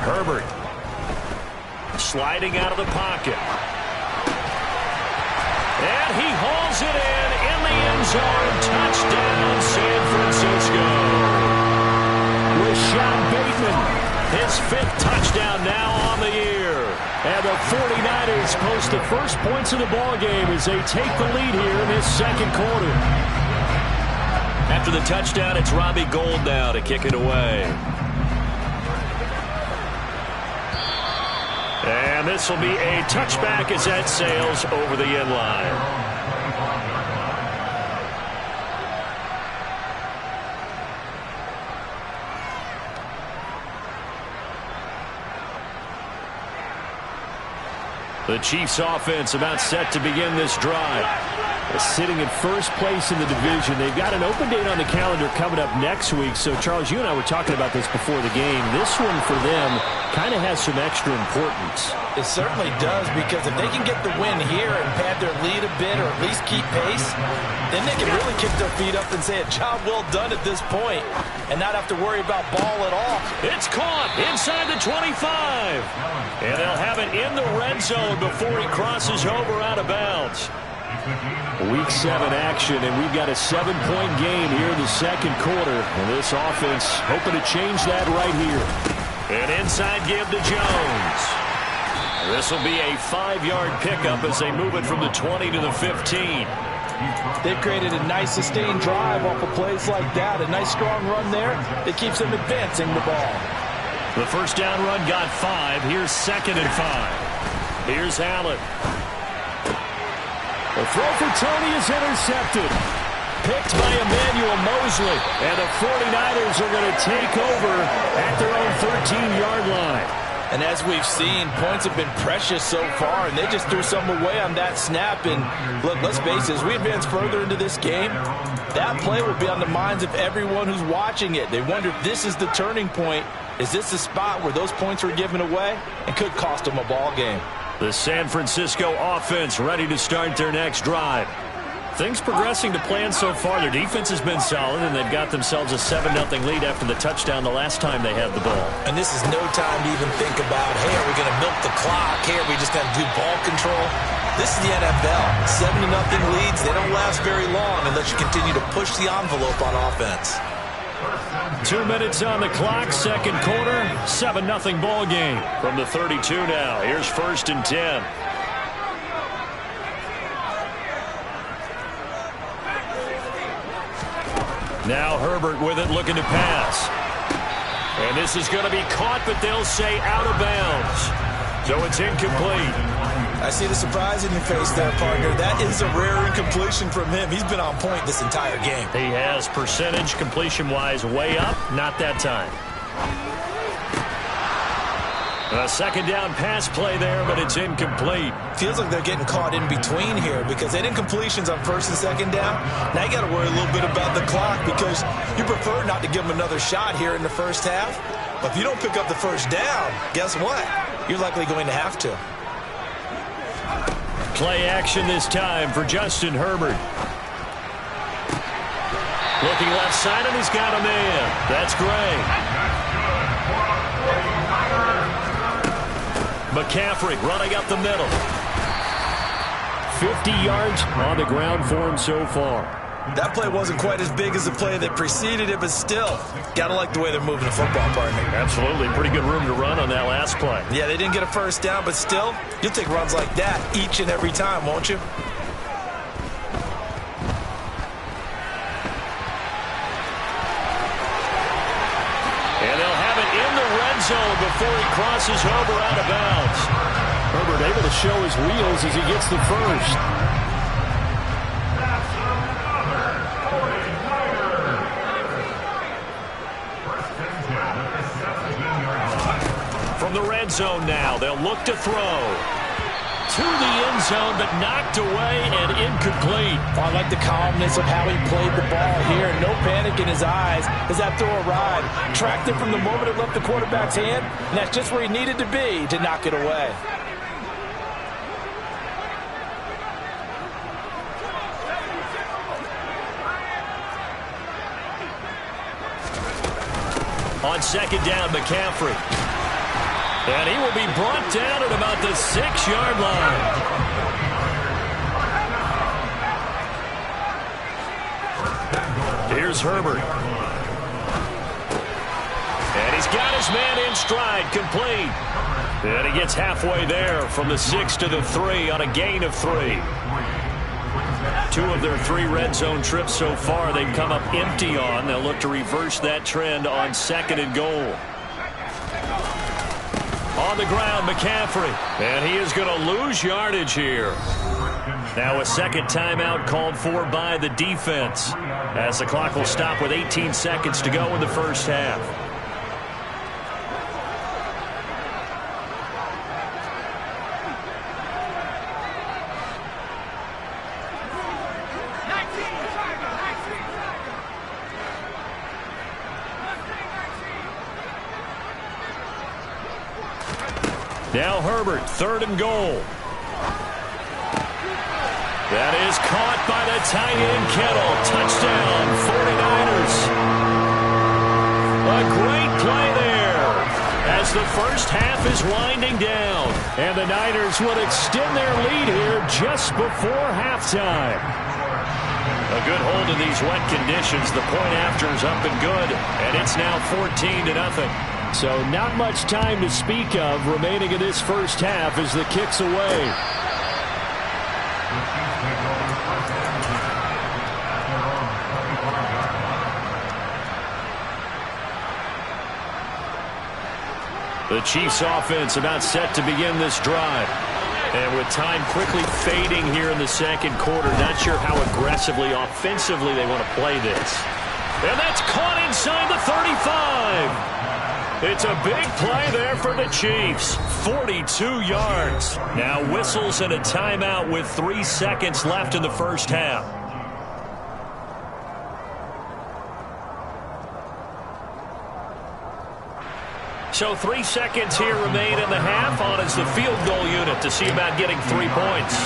Speaker 6: Herbert sliding out of the pocket. And he hauls it in the end zone. Touchdown, San Francisco. Rashad Bateman, his 5th touchdown now on the year. And the 49ers post the first points of the ballgame as they take the lead here in this second quarter. After the touchdown, it's Robbie Gould now to kick it away. And this will be a touchback as that sails over the end line. The Chiefs offense about set to begin this drive. Sitting in first place in the division. They've got an open date on the calendar coming up next week. So, Charles, you and I were talking about this before the game. This one for them kind of has some extra importance.
Speaker 8: It certainly does, because if they can get the win here and pad their lead a bit or at least keep pace, then they can really kick their feet up and say a job well done at this point and not have to worry about ball at all.
Speaker 6: It's caught inside the 25. And they'll have it in the red zone before he crosses over out of bounds. Week 7 action, and we've got a 7-point game here in the second quarter. And this offense hoping to change that right here. An inside give to Jones. This will be a 5-yard pickup as they move it from the 20 to the 15.
Speaker 8: They've created a nice sustained drive off of plays like that. A nice strong run there that keeps them advancing the ball.
Speaker 6: The first down run got 5. Here's 2nd and 5. Here's Allen. The throw for Tony is intercepted. Picked by Emmanuel Mosley. And the 49ers are going to take over at their own 13-yard line.
Speaker 8: And as we've seen, points have been precious so far, and they just threw some away on that snap. And look, let's face it, as we advance further into this game, that play will be on the minds of everyone who's watching it. They wonder if this is the turning point. Is this the spot where those points were given away and could cost them a ball game?
Speaker 6: The San Francisco offense ready to start their next drive. Things progressing to plan so far. Their defense has been solid, and they've got themselves a 7-0 lead after the touchdown the last time they had the ball.
Speaker 8: And this is no time to even think about, hey, are we going to milk the clock? Hey, are we just going to do ball control? This is the NFL. 7-0 leads, they don't last very long unless you continue to push the envelope on offense.
Speaker 4: 2 minutes on the clock, second quarter, 7-0 ball game. From the 32 now, here's 1st and 10. Now Herbert with it, looking to pass. And this is going to be caught, but they'll say out of bounds. So it's incomplete.
Speaker 8: I see the surprise in your face there, partner. That is a rare incompletion from him. He's been on point this entire game.
Speaker 4: He has percentage completion-wise way up, not that time. A second down pass play there, but it's incomplete.
Speaker 8: Feels like they're getting caught in between here because they didn't completions on 1st and 2nd down. Now you got to worry a little bit about the clock because you prefer not to give them another shot here in the first half. But if you don't pick up the first down, guess what? You're likely going to have to.
Speaker 4: Play action this time for Justin Herbert. Looking left side, and he's got a man. That's great. McCaffrey running up the middle. 50 yards on the ground for him so far.
Speaker 8: That play wasn't quite as big as the play that preceded it, but still, got to like the way they're moving the football, partner.
Speaker 4: Absolutely. Pretty good room to run on that last play.
Speaker 8: Yeah, they didn't get a first down, but still, you'll take runs like that each and every time, won't you?
Speaker 4: And they'll have it in the red zone before he crosses over out of bounds. Herbert able to show his wheels as he gets the first. From the red zone now, they'll look to throw. To the end zone, but knocked away and incomplete.
Speaker 8: I like the calmness of how he played the ball here. No panic in his eyes as that throw arrived. Tracked it from the moment it left the quarterback's hand, and that's just where he needed to be to knock it away.
Speaker 4: On second down, McCaffrey. And he will be brought down at about the 6-yard line. Here's Herbert. And he's got his man in stride, complete. And he gets halfway there from the 6 to the 3 on a gain of 3. 2 of their 3 red zone trips so far they've come up empty on. They'll look to reverse that trend on 2nd and goal. On the ground, McCaffrey. And he is going to lose yardage here. Now a second timeout called for by the defense, as the clock will stop with 18 seconds to go in the first half. Now Herbert, 3rd and goal. That is caught by the tight end Kittle. Touchdown, 49ers. A great play there as the first half is winding down. And the Niners will extend their lead here just before halftime. A good hold in these wet conditions. The point after is up and good, and it's now 14-0. So not much time to speak of remaining in this first half as the kick's away. The Chiefs offense about set to begin this drive. And with time quickly fading here in the second quarter, not sure how aggressively, offensively they want to play this. And that's caught inside the 35. It's a big play there for the Chiefs. 42 yards. Now whistles and a timeout with 3 seconds left in the first half. So 3 seconds here remain in the half. On is the field goal unit to see about getting 3 points.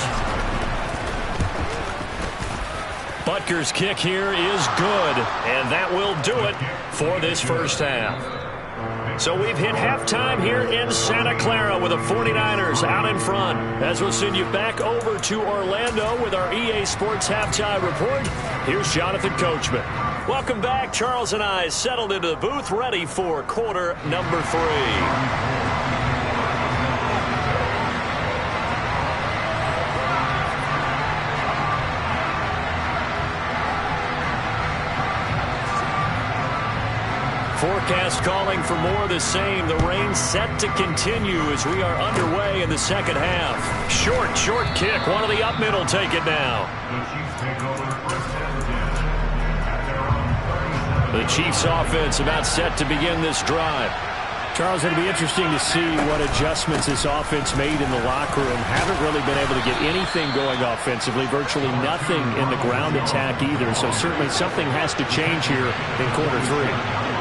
Speaker 4: Butker's kick here is good, and that will do it for this first half. So we've hit halftime here in Santa Clara with the 49ers out in front. As we'll send you back over to Orlando with our EA Sports Halftime Report, here's Jonathan Coachman.
Speaker 6: Welcome back. Charles and I settled into the booth, ready for quarter number 3. Forecast calling for more of the same. The rain set to continue as we are underway in the second half. Short kick. One of the up middle take it now. The Chiefs offense about set to begin this drive.
Speaker 4: Charles, it'll be interesting to see what adjustments this offense made in the locker room. Haven't really been able to get anything going offensively, virtually nothing in the ground attack either. So certainly something has to change here in quarter 3.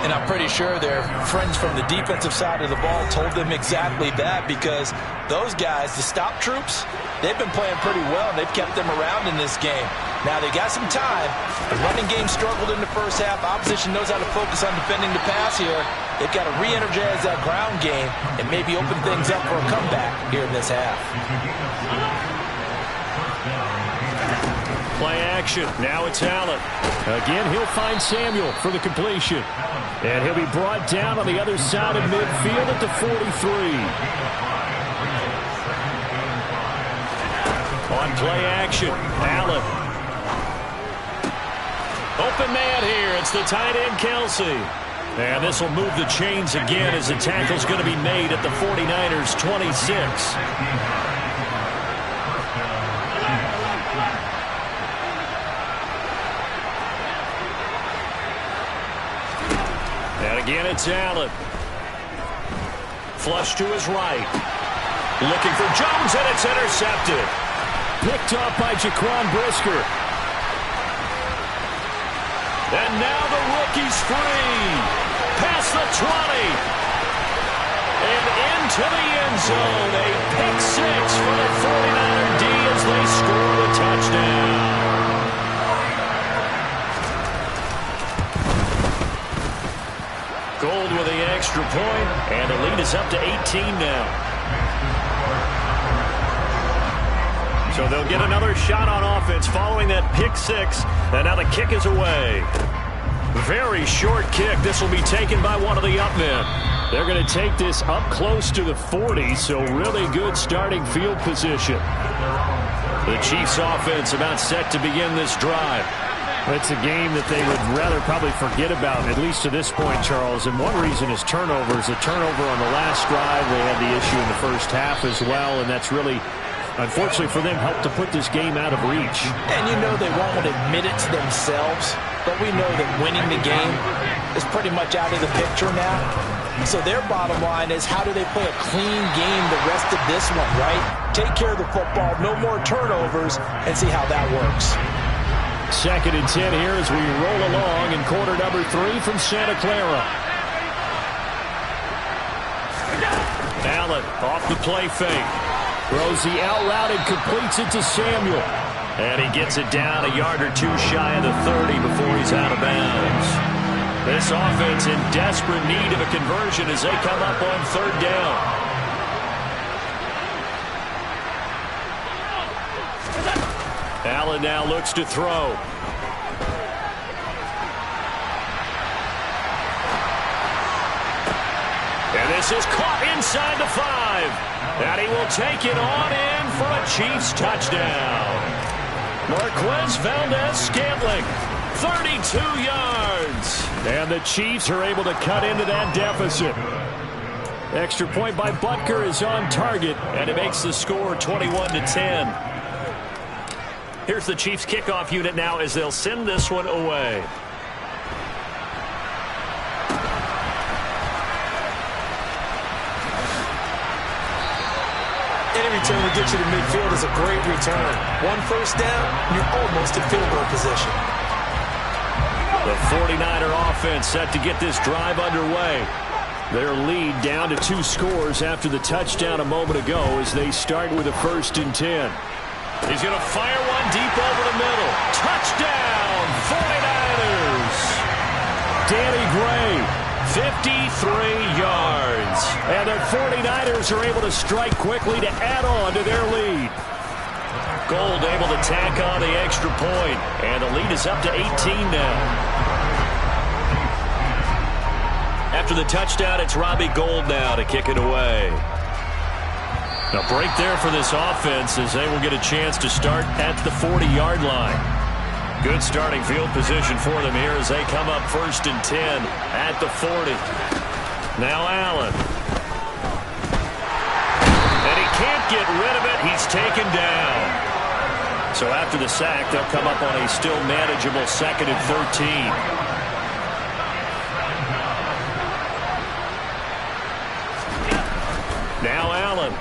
Speaker 8: And I'm pretty sure their friends from the defensive side of the ball told them exactly that, because those guys, the stop troops, they've been playing pretty well. They've kept them around in this game. Now they got some time. The running game struggled in the first half. Opposition knows how to focus on defending the pass here. They've got to re-energize that ground game and maybe open things up for a comeback here in this half.
Speaker 4: Play action. Now it's Allen. Again, he'll find Samuel for the completion. And he'll be brought down on the other side of midfield at the 43. On play action, Allen. Open man here. It's the tight end, Kelsey. And this will move the chains again as the tackle's going to be made at the 49ers' 26. And again, it's Allen. Flush to his right. Looking for Jones, and it's intercepted. Picked up by Jaquan Brisker. And now the rookie's free. Past the 20. And into the end zone. A pick 6 for the 49er D as they score the touchdown. Gold with the extra point, and the lead is up to 18 now. So they'll get another shot on offense following that pick 6, and now the kick is away. Very short kick. This will be taken by one of the up men. They're going to take this up close to the 40, so really good starting field position. The Chiefs offense about set to begin this drive. It's a game that they would rather probably forget about, at least to this point, Charles. And one reason is turnovers. A turnover on the last drive. They had the issue in the first half as well, and that's really, unfortunately for them, helped to put this game out of reach.
Speaker 8: And you know they won't admit it to themselves, but we know that winning the game is pretty much out of the picture now. So their bottom line is, how do they play a clean game the rest of this one, right? Take care of the football, no more turnovers, and see how that works.
Speaker 4: 2nd and 10 here as we roll along in quarter number 3 from Santa Clara. Allen off the play fake. Throws the out route and completes it to Samuel. And he gets it down a yard or two shy of the 30 before he's out of bounds. This offense in desperate need of a conversion as they come up on 3rd down. Allen now looks to throw. And this is caught inside the 5. And he will take it on in for a Chiefs touchdown. Marquez Valdez-Scantling, 32 yards. And the Chiefs are able to cut into that deficit. Extra point by Butker is on target, and it makes the score 21-10. Here's the Chiefs kickoff unit now as they'll send this one away.
Speaker 8: Any return to get you to midfield is a great return. 1 first down, you're almost in field goal position.
Speaker 4: The 49er offense set to get this drive underway. Their lead down to 2 scores after the touchdown a moment ago as they start with a 1st and 10. He's going to fire one deep over the middle. Touchdown, 49ers. Danny Gray, 53 yards. And the 49ers are able to strike quickly to add on to their lead.
Speaker 6: Gold able to tack on the extra point, and the lead is up to 18 now. After the touchdown, it's Robbie Gold now to kick it away. A break there for this offense as they will get a chance to start at the 40-yard line. Good starting field position for them here as they come up 1st and 10 at the 40. Now Allen. And he can't get rid of it. He's taken down. So after the sack, they'll come up on a still manageable 2nd and 13. Now Allen.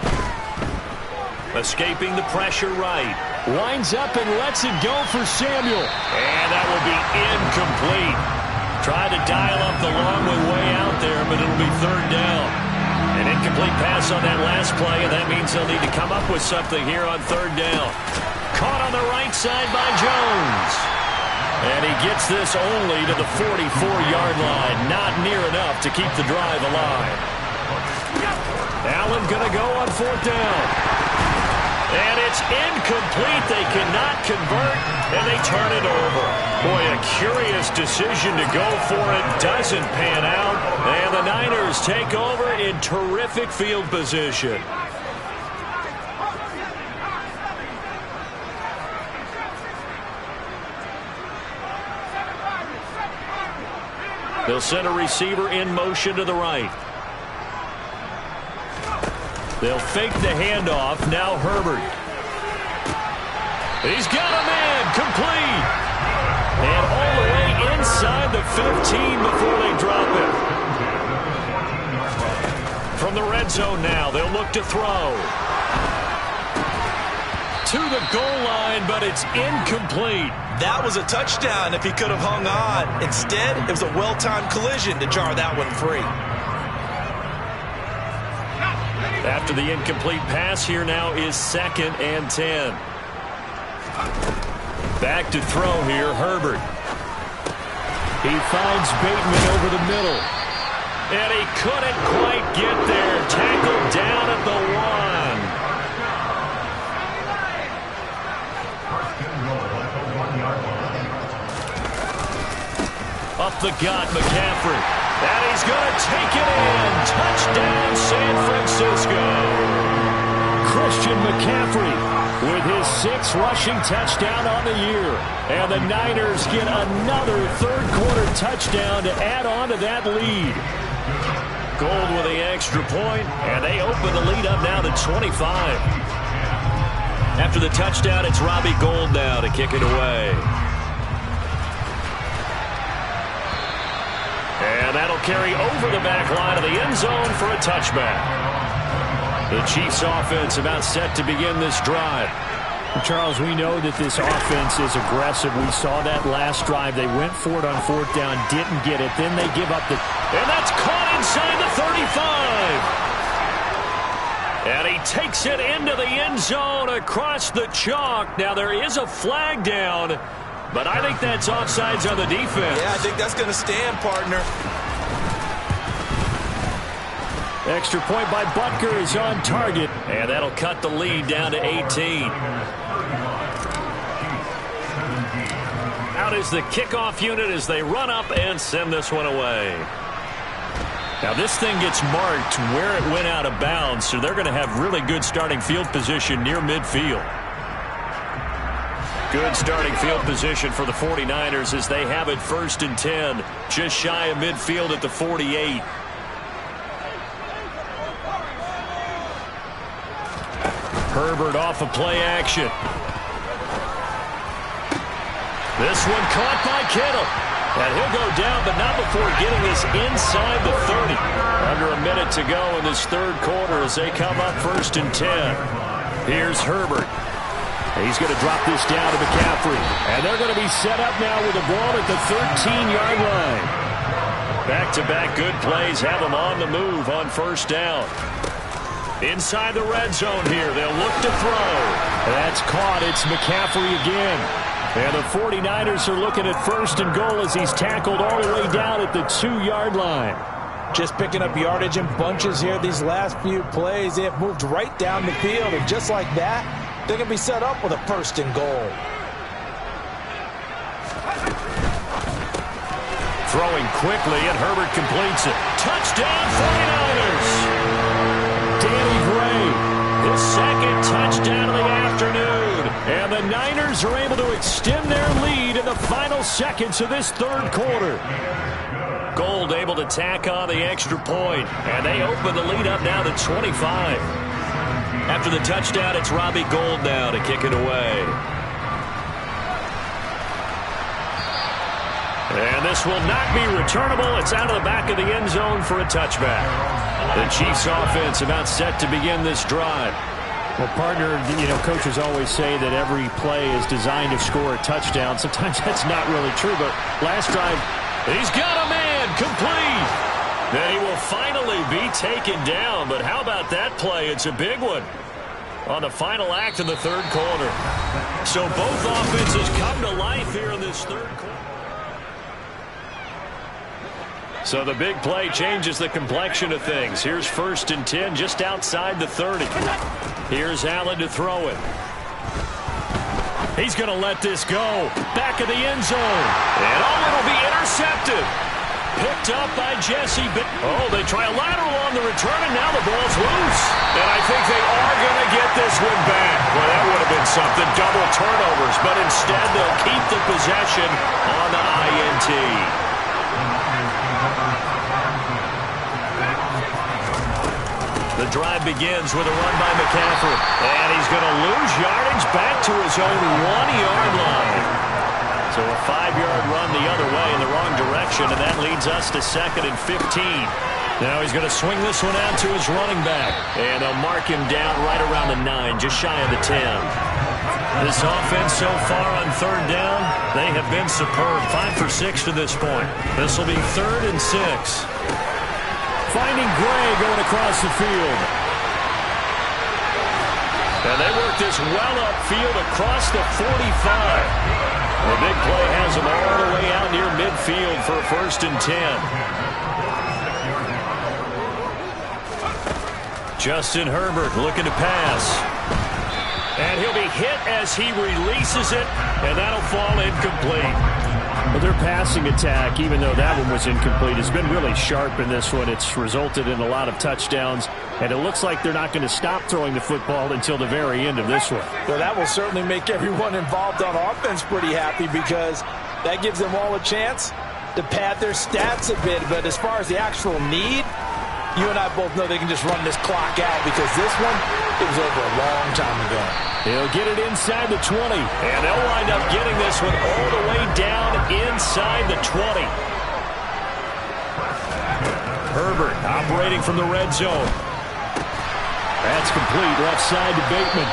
Speaker 6: Escaping the pressure right. Winds up and lets it go for Samuel. And that will be incomplete. Tried to dial up the long way out there, but it'll be 3rd down. An incomplete pass on that last play, and that means they'll need to come up with something here on 3rd down. Caught on the right side by Jones. And he gets this only to the 44-yard line. Not near enough to keep the drive alive. Allen going to go on 4th down. And it's incomplete. They cannot convert, and they turn it over. Boy, a curious decision to go for it. Doesn't pan out, and the Niners take over in terrific field position. They'll send a receiver in motion to the right. They'll fake the handoff. Now Herbert. He's got a man. Complete. And all the way inside the 15 before they drop it. From the red zone now, they'll look to throw. To the goal line, but it's incomplete.
Speaker 8: That was a touchdown if he could have hung on. Instead, it was a well-timed collision to jar that one free.
Speaker 6: After the incomplete pass, here now is 2nd and 10. Back to throw here, Herbert. He finds Bateman over the middle. And he couldn't quite get there. Tackled down at the 1. Up the gut, McCaffrey. And he's going to take it in. Touchdown, San Francisco. Christian McCaffrey with his 6th rushing touchdown on the year. And the Niners get another 3rd-quarter touchdown to add on to that lead. Gold with the extra point, and they open the lead up now to 25. After the touchdown, it's Robbie Gold now to kick it away. And that'll carry over the back line of the end zone for a touchback. The Chiefs offense about set to begin this drive.
Speaker 4: Charles, we know that this offense is aggressive. We saw that last drive. They went for it on 4th down, didn't get it. Then they give up the...
Speaker 6: And that's caught inside the 35. And he takes it into the end zone across the chalk. Now there is a flag down, but I think that's offsides on the defense.
Speaker 8: Yeah, I think that's going to stand, partner.
Speaker 6: Extra point by Butker is on target, and that'll cut the lead down to 18. Out is the kickoff unit as they run up and send this one away. Now this thing gets marked where it went out of bounds, so they're going to have really good starting field position near midfield. Good starting field position for the 49ers as they have it 1st and 10, just shy of midfield at the 48. Herbert off of play action. This one caught by Kittle. And he'll go down, but not before getting this inside the 30. Under a minute to go in this 3rd quarter as they come up 1st and 10. Here's Herbert. He's going to drop this down to McCaffrey. And they're going to be set up now with the ball at the 13-yard line. Back-to-back good plays have them on the move on 1st down. Inside the red zone here. They'll look to throw. That's caught. It's McCaffrey again. And the 49ers are looking at 1st and goal as he's tackled all the way down at the 2-yard line.
Speaker 8: Just picking up yardage in bunches here these last few plays. They have moved right down the field, and just like that, they can be set up with a 1st and goal.
Speaker 6: Throwing quickly, and Herbert completes it. Touchdown, 49ers! Danny Gray, his 2nd touchdown of the afternoon. And the Niners are able to extend their lead in the final seconds of this 3rd quarter. Gold able to tack on the extra point, and they open the lead up now to 25. After the touchdown, it's Robbie Gould now to kick it away. And this will not be returnable. It's out of the back of the end zone for a touchback. The Chiefs offense about set to begin this drive.
Speaker 4: Well, partner, coaches always say that every play is designed to score a touchdown. Sometimes that's not really true, but last drive,
Speaker 6: he's got a man complete. Then he will finally be taken down, but how about that play? It's a big one on the final act of the 3rd quarter. So both offenses come to life here in this 3rd quarter. So the big play changes the complexion of things. Here's 1st and 10 just outside the 30. Here's Allen to throw it. He's going to let this go. Back of the end zone. And it'll be intercepted. Picked up by Jesse. They try a lateral on the return, and now the ball's loose. And I think they are going to get this one back. Well, that would have been something. Double turnovers. But instead, they'll keep the possession on the INT. The drive begins with a run by McCaffrey. And he's going to lose yardage back to his own 1-yard line. So a 5-yard run the other way in the wrong direction, and that leads us to 2nd and 15. Now he's going to swing this one out to his running back. And they'll mark him down right around the 9, just shy of the 10. This offense so far on 3rd down, they have been superb. 5 for 6 to this point. This will be 3rd and 6. Finding Gray going across the field. And they work this well upfield across the 45. The big play has them all the way out near midfield for a 1st and 10. Justin Herbert looking to pass. And he'll be hit as he releases it, and that'll fall incomplete.
Speaker 4: Well, their passing attack, even though that one was incomplete, has been really sharp in this one. It's resulted in a lot of touchdowns, and it looks like they're not going to stop throwing the football until the very end of this one.
Speaker 8: Well, that will certainly make everyone involved on offense pretty happy, because that gives them all a chance to pad their stats a bit. But as far as the actual need, you and I both know they can just run this clock out, because this one, it was over a long time ago.
Speaker 4: He'll get it inside the 20.
Speaker 6: And they'll wind up getting this one all the way down inside the 20. Herbert operating from the red zone.
Speaker 4: That's complete, left side to Bateman.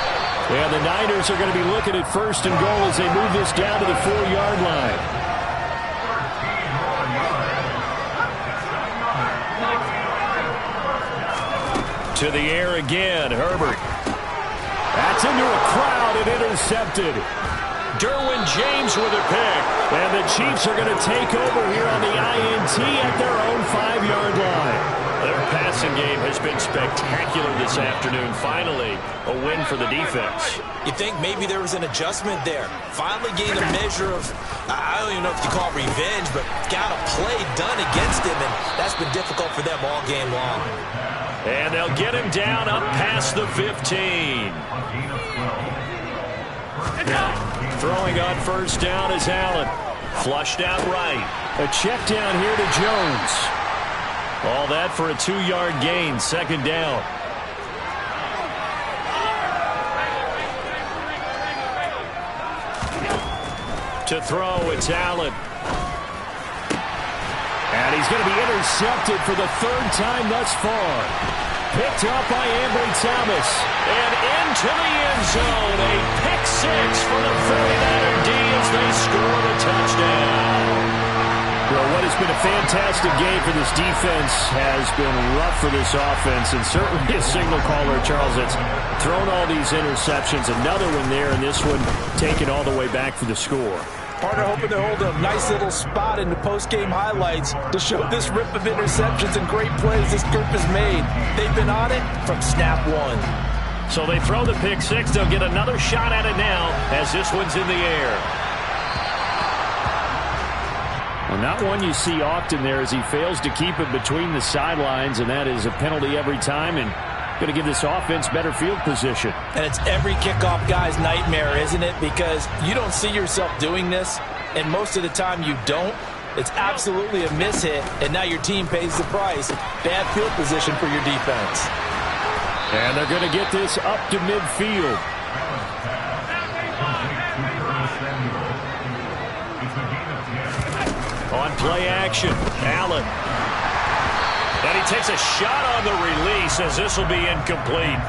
Speaker 4: And the Niners are going to be looking at 1st and goal as they move this down to the 4-yard line.
Speaker 6: To the air again, Herbert.
Speaker 4: That's into a crowd and intercepted.
Speaker 6: Derwin James with a pick.
Speaker 4: And the Chiefs are going to take over here on the INT at their own 5-yard line.
Speaker 6: Their passing game has been spectacular this afternoon. Finally, a win for the defense.
Speaker 8: You think maybe there was an adjustment there. Finally gained a measure of, I don't even know if you call it revenge, but got a play done against him, and that's been difficult for them all game long.
Speaker 6: And they'll get him down up past the 15. Throwing on 1st down is Allen. Flushed out right.
Speaker 4: A check down here to Jones.
Speaker 6: All that for a 2-yard gain, 2nd down. To throw, it's Allen.
Speaker 4: And he's going to be intercepted for the 3rd time thus far. Picked up by Ambry Thomas.
Speaker 6: And into the end zone. A pick 6 for the 49er D as they score the touchdown.
Speaker 4: Well, what has been a fantastic game for this defense has been rough for this offense, and certainly a signal caller, Charles, that's thrown all these interceptions. Another one there, and this one taken all the way back for the score.
Speaker 8: Partner hoping to hold a nice little spot in the post-game highlights to show this rip of interceptions and great plays this group has made. They've been on it from snap one.
Speaker 4: So they throw the pick six. They'll get another shot at it now as this one's in the air. Well, not one you see often there as he fails to keep it between the sidelines, and that is a penalty every time and going to give this offense better field position.
Speaker 8: And it's every kickoff guy's nightmare, isn't it? Because you don't see yourself doing this, and most of the time you don't. It's absolutely a mishit, and now your team pays the price. Bad field position for your defense.
Speaker 4: And they're going to get this up to midfield. On play action, Allen. And he takes a shot on the release as this will be incomplete.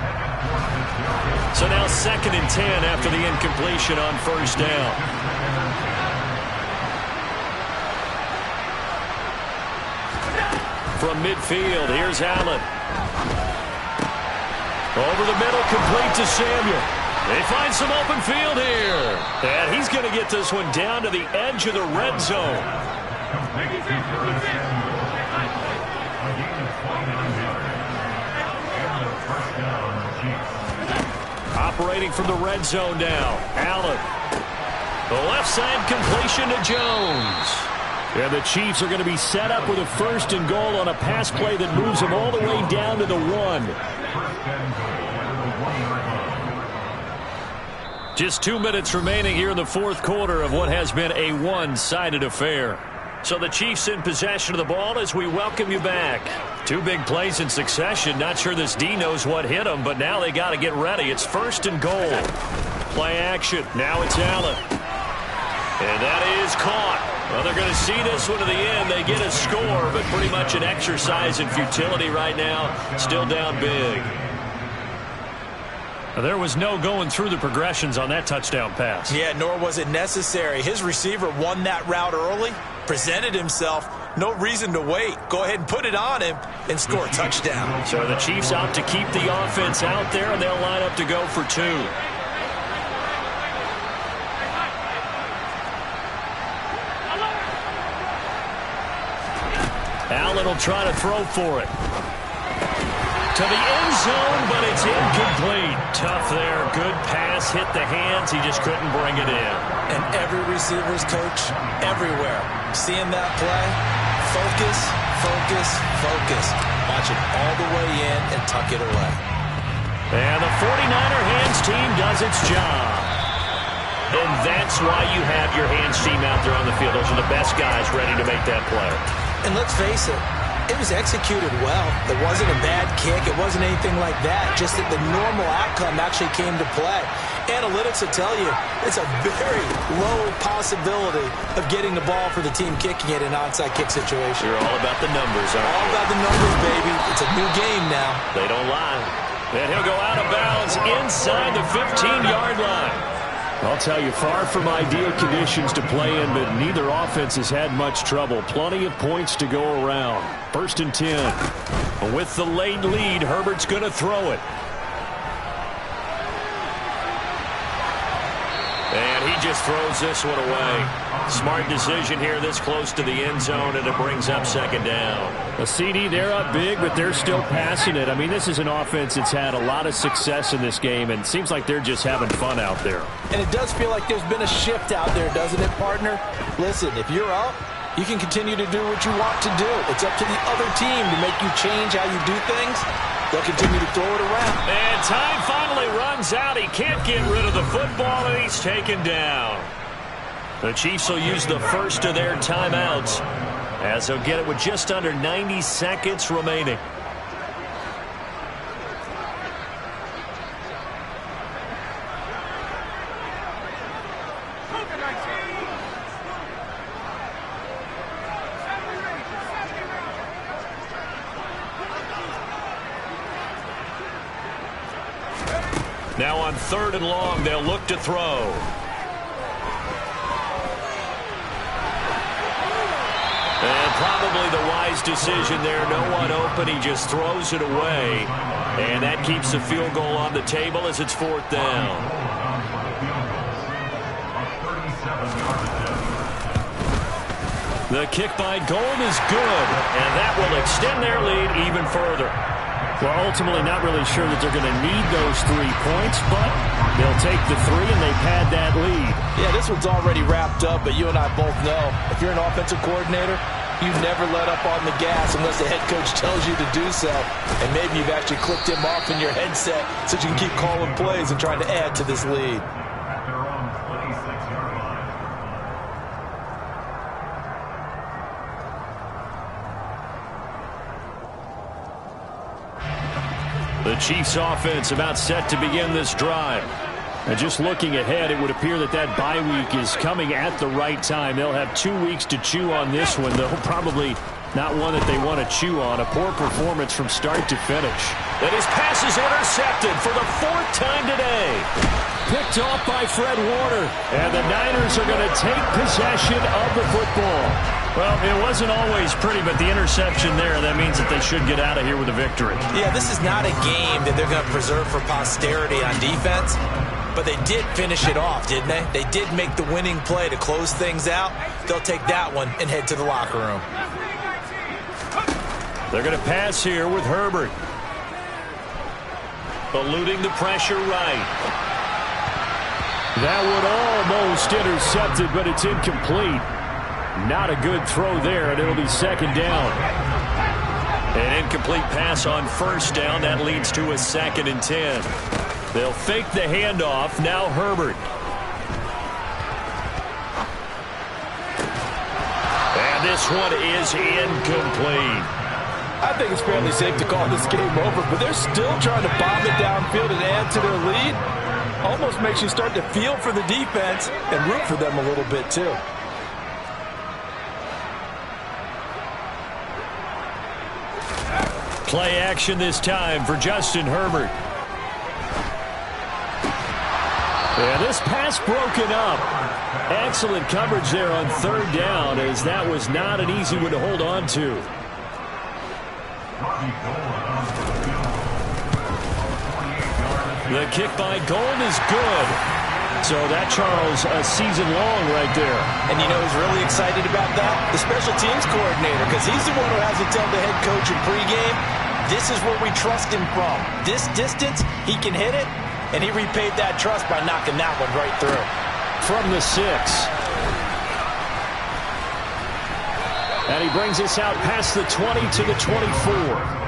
Speaker 4: So now 2nd and 10 after the incompletion on first down. From midfield, here's Allen. Over the middle, complete to Samuel. They find some open field here. And he's going to get this one down to the edge of the red zone. Operating from the red zone now. Allen. The left side completion to Jones. And the Chiefs are going to be set up with a 1st and goal on a pass play that moves them all the way down to the 1. Just 2 minutes remaining here in the 4th quarter of what has been a one-sided affair. So the Chiefs in possession of the ball as we welcome you back. 2 big plays in succession. Not sure this D knows what hit them, but now they got to get ready. It's 1st and goal. Play action. Now it's Allen. And that is caught. Well, they're going to see this one to the end. They get a score, but pretty much an exercise in futility right now. Still down big. There was no going through the progressions on that touchdown pass.
Speaker 8: Yeah, nor was it necessary. His receiver won that route early, presented himself. No reason to wait. Go ahead and put it on him and score a touchdown.
Speaker 4: So the Chiefs opt to keep the offense out there, and they'll line up to go for 2. Allen will try to throw for it. To the end zone, but it's incomplete. Tough there. Good pass. Hit the hands. He just couldn't bring it in.
Speaker 8: And every receiver's coach everywhere. Seeing that play, focus, focus, focus. Watch it all the way in and tuck it away.
Speaker 4: And the 49er hands team does its job. And that's why you have your hands team out there on the field. Those are the best guys ready to make that play.
Speaker 8: And let's face it, it was executed well. It wasn't a bad kick. It wasn't anything like that. Just that the normal outcome actually came to play. Analytics will tell you it's a very low possibility of getting the ball for the team kicking it in an onside kick situation.
Speaker 4: You're all about the numbers, aren't you?
Speaker 8: All about the numbers, baby. It's a new game now.
Speaker 4: They don't lie. And he'll go out of bounds inside the 15-yard line. I'll tell you, far from ideal conditions to play in, but neither offense has had much trouble. Plenty of points to go around. 1st and 10. With the late lead, Herbert's going to throw it. And he just throws this one away. Smart decision here this close to the end zone, and it brings up 2nd down. A CD, they're up big, but they're still passing it. I mean, this is an offense that's had a lot of success in this game, and it seems like they're just having fun out there.
Speaker 8: And it does feel like there's been a shift out there, doesn't it, partner? Listen, if you're up, you can continue to do what you want to do. It's up to the other team to make you change how you do things. They'll continue to throw it around.
Speaker 4: And time finally runs out. He can't get rid of the football, and he's taken down. The Chiefs will use the first of their timeouts as they'll get it with just under 90 seconds remaining. Now on 3rd and long, they'll look to throw. And probably the wise decision there. No one open. He just throws it away. And that keeps the field goal on the table as it's 4th down. The kick by Gold is good. And that will extend their lead even further. Well, ultimately not really sure that they're going to need those 3 points, but they'll take the 3 and they've had that lead.
Speaker 8: Yeah, this one's already wrapped up, but you and I both know if you're an offensive coordinator, you never let up on the gas unless the head coach tells you to do so. And maybe you've actually clicked him off in your headset so you can keep calling plays and trying to add to this lead.
Speaker 4: The Chiefs offense about set to begin this drive. And just looking ahead, it would appear that that bye week is coming at the right time. They'll have 2 weeks to chew on this one, though probably not one that they want to chew on. A poor performance from start to finish.
Speaker 6: And his pass is intercepted for the 4th time today.
Speaker 4: Picked off by Fred Warner. And the Niners are going to take possession of the football.
Speaker 6: Well, it wasn't always pretty, but the interception there, that means that they should get out of here with a victory.
Speaker 8: Yeah, this is not a game that they're going to preserve for posterity on defense, but they did finish it off, didn't they? They did make the winning play to close things out. They'll take that one and head to the locker room.
Speaker 4: They're going to pass here with Herbert.
Speaker 6: Eluding the pressure right.
Speaker 4: That would almost intercepted, but it's incomplete. Not a good throw there, and it'll be 2nd down.
Speaker 6: An incomplete pass on 1st down. That leads to a 2nd and 10.
Speaker 4: They'll fake the handoff. Now Herbert.
Speaker 6: And this one is incomplete.
Speaker 8: I think it's fairly safe to call this game over, but they're still trying to bomb it downfield and add to their lead. Almost makes you start to feel for the defense and root for them a little bit, too.
Speaker 4: Play action this time for Justin Herbert. And this pass broken up. Excellent coverage there on 3rd down, as that was not an easy one to hold on to. The kick by Gold is good. So that, Charles, a season long right there.
Speaker 8: And you know who's really excited about that? The special teams coordinator, because he's the one who has to tell the head coach in pregame, this is where we trust him from. This distance, he can hit it, and he repaid that trust by knocking that one right through.
Speaker 4: From the 6. And he brings us out past the 20 to the 24.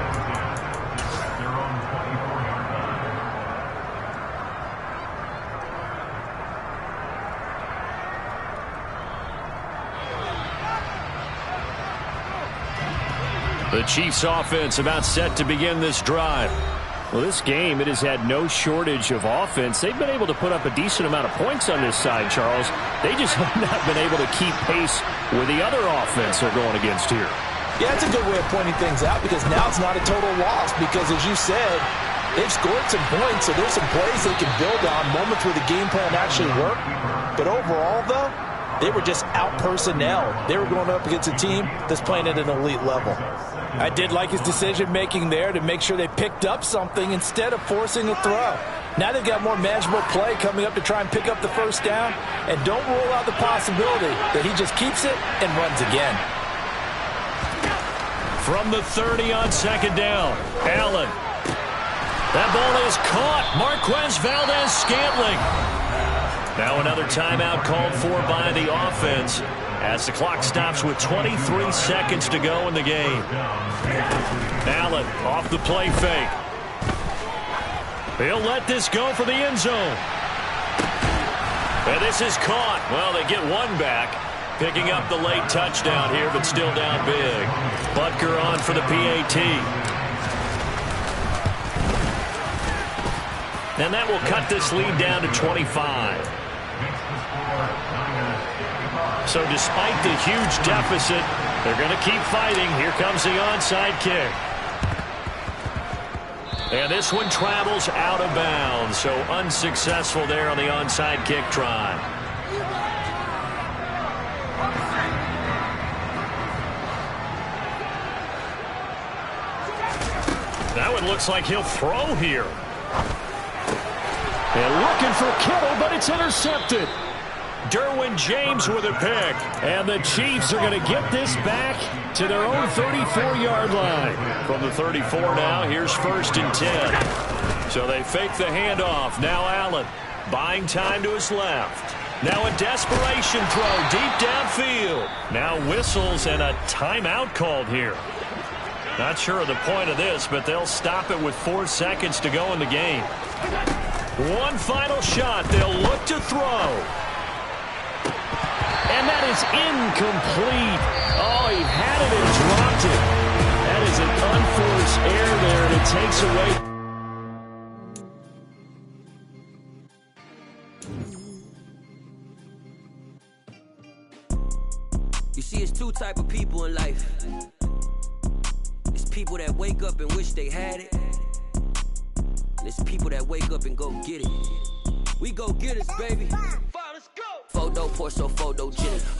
Speaker 4: The Chiefs offense about set to begin this drive. Well, this game, it has had no shortage of offense. They've been able to put up a decent amount of points on this side, Charles. They just have not been able to keep pace with the other offense they're going against here.
Speaker 8: Yeah, it's a good way of pointing things out, because now it's not a total loss, because as you said, they've scored some points, so there's some plays they can build on, moments where the game plan actually worked. But overall, though, they were just out-personnel. They were going up against a team that's playing at an elite level. I did like his decision-making there to make sure they picked up something instead of forcing a throw. Now they've got more manageable play coming up to try and pick up the 1st down, and don't rule out the possibility that he just keeps it and runs again.
Speaker 4: From the 30 on 2nd down, Allen. That ball is caught. Marquez Valdez-Scantling. Now another timeout called for by the offense as the clock stops with 23 seconds to go in the game. Allen off the play fake. He'll let this go for the end zone. And this is caught. Well, they get one back. Picking up the late touchdown here, but still down big. Butker on for the PAT. And that will cut this lead down to 25. So despite the huge deficit, they're going to keep fighting. Here comes the onside kick. And this one travels out of bounds. So unsuccessful there on the onside kick try. That one looks like he'll throw here. And looking for Kittle, but it's intercepted. Derwin James with a pick. And the Chiefs are going to get this back to their own 34-yard line. From the 34 now, here's 1st and 10. So they fake the handoff. Now Allen buying time to his left. Now a desperation throw deep downfield. Now whistles and a timeout called here. Not sure of the point of this, but they'll stop it with 4 seconds to go in the game. One final shot. They'll look to throw. And that is incomplete. Oh, he had it and dropped it. That is an unforced error there, and it takes away.
Speaker 10: You see, it's 2 type of people in life. It's people that wake up and wish they had it. And it's people that wake up and go get it. We go get it, baby. Let's go. Photo, Porsche, photo, Jenny.